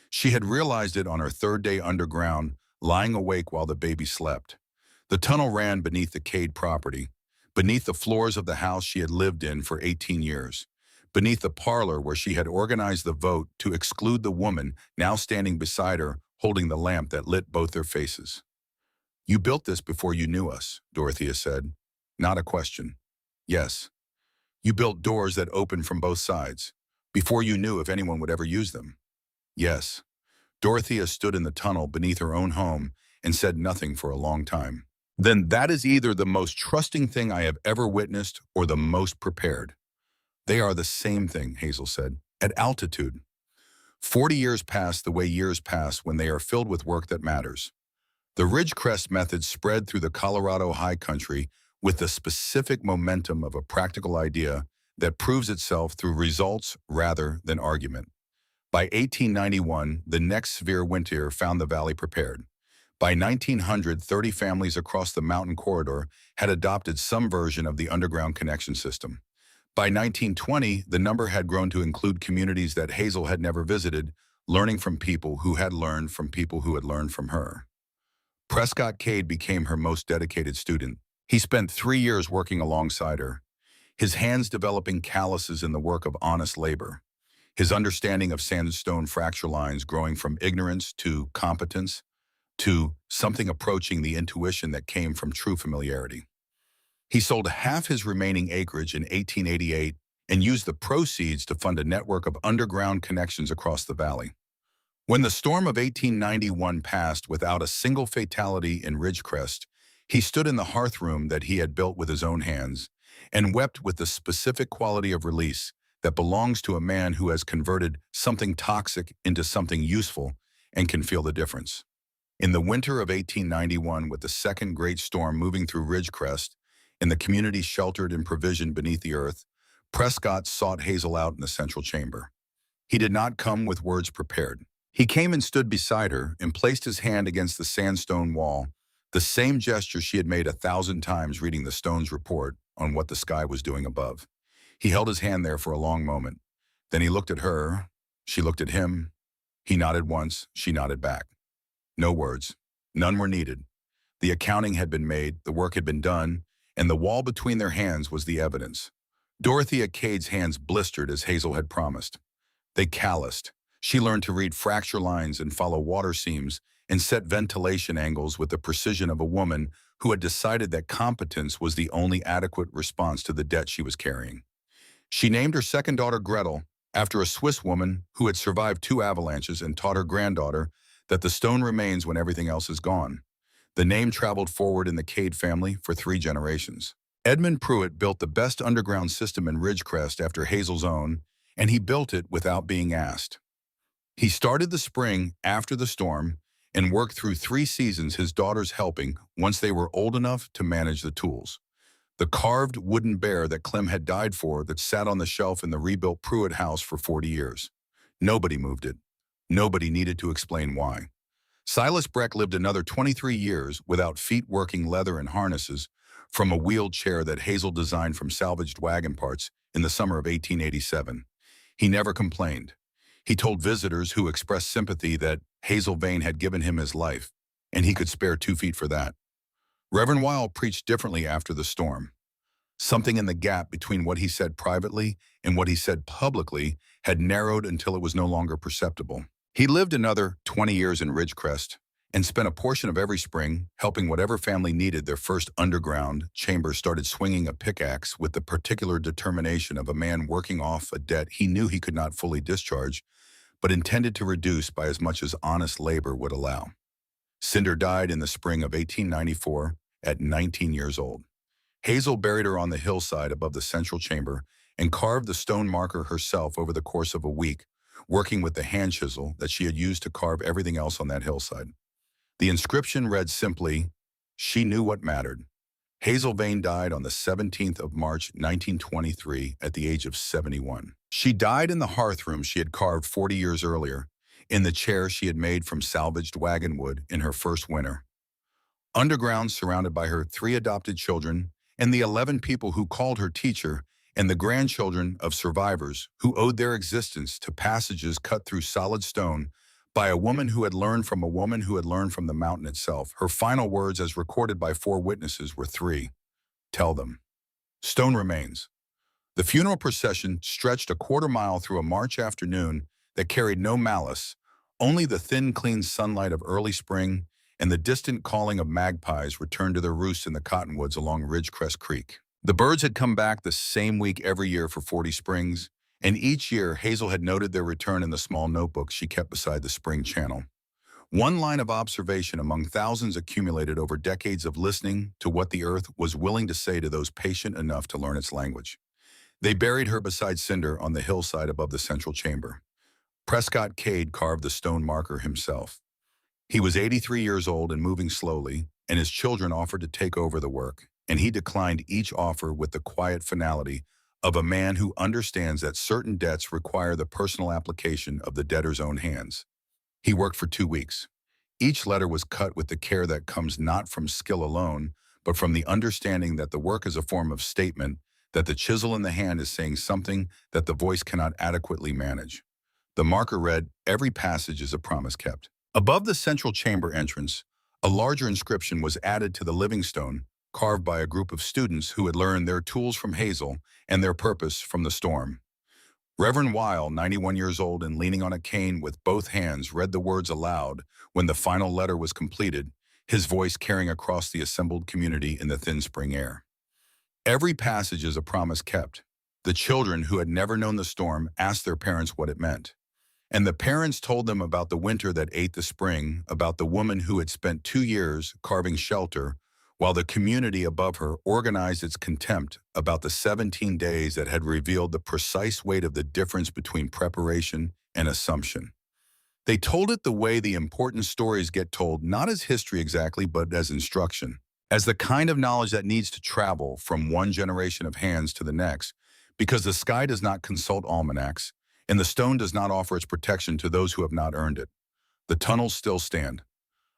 A: She had realized it on her third day underground, lying awake while the baby slept. The tunnel ran beneath the Cade property, beneath the floors of the house she had lived in for 18 years, beneath the parlor where she had organized the vote to exclude the woman now standing beside her, holding the lamp that lit both their faces. "You built this before you knew us," Dorothea said. Not a question. Yes. You built doors that opened from both sides, before you knew if anyone would ever use them. Yes. Dorothea stood in the tunnel beneath her own home and said nothing for a long time. "Then that is either the most trusting thing I have ever witnessed or the most prepared." "They are the same thing," Hazel said, "at altitude. 40 years pass the way years pass when they are filled with work that matters." The Ridgecrest method spread through the Colorado high country with the specific momentum of a practical idea that proves itself through results rather than argument. By 1891, the next severe winter found the valley prepared. By 1900, 30 families across the mountain corridor had adopted some version of the underground connection system. By 1920, the number had grown to include communities that Hazel had never visited, learning from people who had learned from people who had learned from her. Prescott Cade became her most dedicated student. He spent 3 years working alongside her, his hands developing calluses in the work of honest labor, his understanding of sandstone fracture lines growing from ignorance to competence, to something approaching the intuition that came from true familiarity. He sold half his remaining acreage in 1888 and used the proceeds to fund a network of underground connections across the valley. When the storm of 1891 passed without a single fatality in Ridgecrest, he stood in the hearthroom that he had built with his own hands and wept with the specific quality of release that belongs to a man who has converted something toxic into something useful and can feel the difference. In the winter of 1891, with the second great storm moving through Ridgecrest, in the community sheltered and provisioned beneath the earth, Prescott sought Hazel out in the central chamber. He did not come with words prepared. He came and stood beside her and placed his hand against the sandstone wall, the same gesture she had made 1,000 times reading the stone's report on what the sky was doing above. He held his hand there for a long moment. Then he looked at her. She looked at him. He nodded once. She nodded back. No words. None were needed. The accounting had been made, the work had been done, and the wall between their hands was the evidence. Dorothea Cade's hands blistered as Hazel had promised. They calloused. She learned to read fracture lines and follow water seams and set ventilation angles with the precision of a woman who had decided that competence was the only adequate response to the debt she was carrying. She named her second daughter Gretel after a Swiss woman who had survived 2 avalanches and taught her granddaughter that the stone remains when everything else is gone. The name traveled forward in the Cade family for 3 generations. Edmund Pruitt built the best underground system in Ridgecrest after Hazel's own, and he built it without being asked. He started the spring after the storm and worked through 3 seasons, his daughters helping once they were old enough to manage the tools. The carved wooden bear that Clem had died for that sat on the shelf in the rebuilt Pruitt house for 40 years. Nobody moved it. Nobody needed to explain why. Silas Breck lived another 23 years without feet working leather and harnesses from a wheeled chair that Hazel designed from salvaged wagon parts in the summer of 1887. He never complained. He told visitors who expressed sympathy that Hazel Vane had given him his life, and he could spare 2 feet for that. Reverend Weil preached differently after the storm. Something in the gap between what he said privately and what he said publicly had narrowed until it was no longer perceptible. He lived another 20 years in Ridgecrest and spent a portion of every spring helping whatever family needed their first underground chamber started swinging a pickaxe with the particular determination of a man working off a debt he knew he could not fully discharge, but intended to reduce by as much as honest labor would allow. Cinder died in the spring of 1894 at 19 years old. Hazel buried her on the hillside above the central chamber and carved the stone marker herself over the course of a week, working with the hand chisel that she had used to carve everything else on that hillside. The inscription read simply, "She knew what mattered." Hazel Vane died on the 17th of March, 1923, at the age of 71. She died in the hearthroom she had carved 40 years earlier, in the chair she had made from salvaged wagon wood in her first winter. Underground, surrounded by her 3 adopted children and the 11 people who called her teacher and the grandchildren of survivors who owed their existence to passages cut through solid stone by a woman who had learned from a woman who had learned from the mountain itself. Her final words, as recorded by 4 witnesses, were 3. Tell them. Stone remains. The funeral procession stretched a quarter-mile through a March afternoon that carried no malice, only the thin, clean sunlight of early spring and the distant calling of magpies returned to their roosts in the cottonwoods along Ridgecrest Creek. The birds had come back the same week every year for 40 springs, and each year Hazel had noted their return in the small notebook she kept beside the spring channel. One line of observation among thousands accumulated over decades of listening to what the earth was willing to say to those patient enough to learn its language. They buried her beside cinder on the hillside above the central chamber. Prescott Cade carved the stone marker himself. He was 83 years old and moving slowly, and his children offered to take over the work, and he declined each offer with the quiet finality of a man who understands that certain debts require the personal application of the debtor's own hands. He worked for 2 weeks. Each letter was cut with the care that comes not from skill alone, but from the understanding that the work is a form of statement, that the chisel in the hand is saying something that the voice cannot adequately manage. The marker read, "Every passage is a promise kept." Above the central chamber entrance, a larger inscription was added to the living stone, carved by a group of students who had learned their tools from Hazel and their purpose from the storm. Reverend Weil, 91 years old and leaning on a cane with both hands, read the words aloud when the final letter was completed, his voice carrying across the assembled community in the thin spring air. Every passage is a promise kept. The children who had never known the storm asked their parents what it meant. And the parents told them about the winter that ate the spring, about the woman who had spent 2 years carving shelter, while the community above her organized its contempt, about the 17 days that had revealed the precise weight of the difference between preparation and assumption. They told it the way the important stories get told, not as history exactly, but as instruction, as the kind of knowledge that needs to travel from one generation of hands to the next, because the sky does not consult almanacs, and the stone does not offer its protection to those who have not earned it. The tunnels still stand.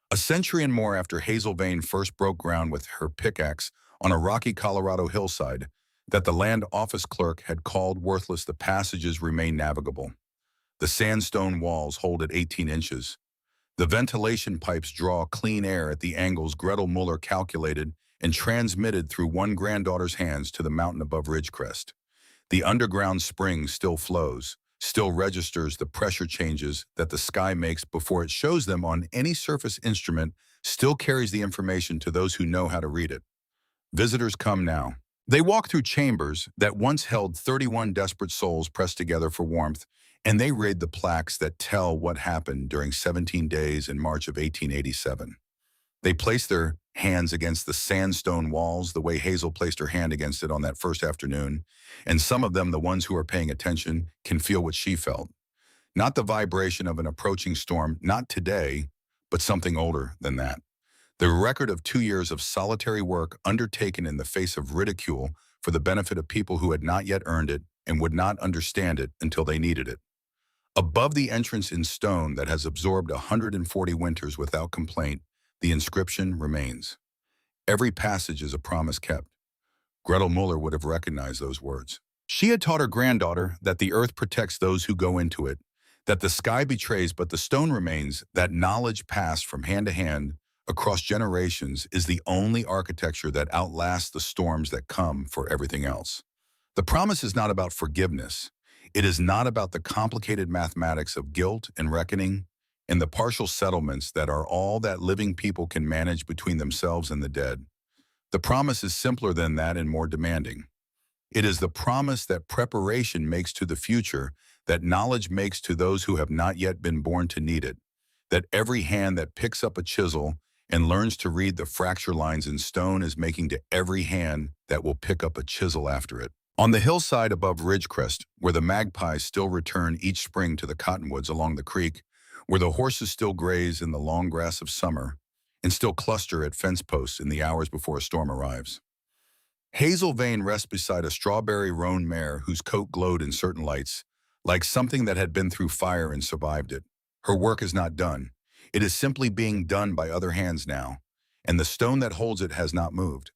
A: A century and more after Hazel Vane first broke ground with her pickaxe on a rocky Colorado hillside that the land office clerk had called worthless, the passages remain navigable. The sandstone walls hold at 18 inches. The ventilation pipes draw clean air at the angles Gretel Muller calculated and transmitted through one granddaughter's hands to the mountain above Ridgecrest. The underground spring still flows, still registers the pressure changes that the sky makes before it shows them on any surface instrument, still carries the information to those who know how to read it. Visitors come now. They walk through chambers that once held 31 desperate souls pressed together for warmth, and they read the plaques that tell what happened during 17 days in March of 1887. They place their hands against the sandstone walls the way Hazel placed her hand against it on that first afternoon, and some of them, the ones who are paying attention, can feel what she felt. Not the vibration of an approaching storm, not today, but something older than that. The record of 2 years of solitary work undertaken in the face of ridicule for the benefit of people who had not yet earned it and would not understand it until they needed it. Above the entrance in stone that has absorbed 140 winters without complaint, the inscription remains. Every passage is a promise kept. Gretel Muller would have recognized those words. She had taught her granddaughter that the earth protects those who go into it, that the sky betrays but the stone remains, that knowledge passed from hand to hand across generations is the only architecture that outlasts the storms that come for everything else. The promise is not about forgiveness. It is not about the complicated mathematics of guilt and reckoning and the partial settlements that are all that living people can manage between themselves and the dead. The promise is simpler than that and more demanding. It is the promise that preparation makes to the future, that knowledge makes to those who have not yet been born to need it, that every hand that picks up a chisel and learns to read the fracture lines in stone is making to every hand that will pick up a chisel after it. On the hillside above Ridgecrest, where the magpies still return each spring to the cottonwoods along the creek, where the horses still graze in the long grass of summer and still cluster at fence posts in the hours before a storm arrives. Hazel Vane rests beside a strawberry roan mare whose coat glowed in certain lights, like something that had been through fire and survived it. Her work is not done. It is simply being done by other hands now, and the stone that holds it has not moved.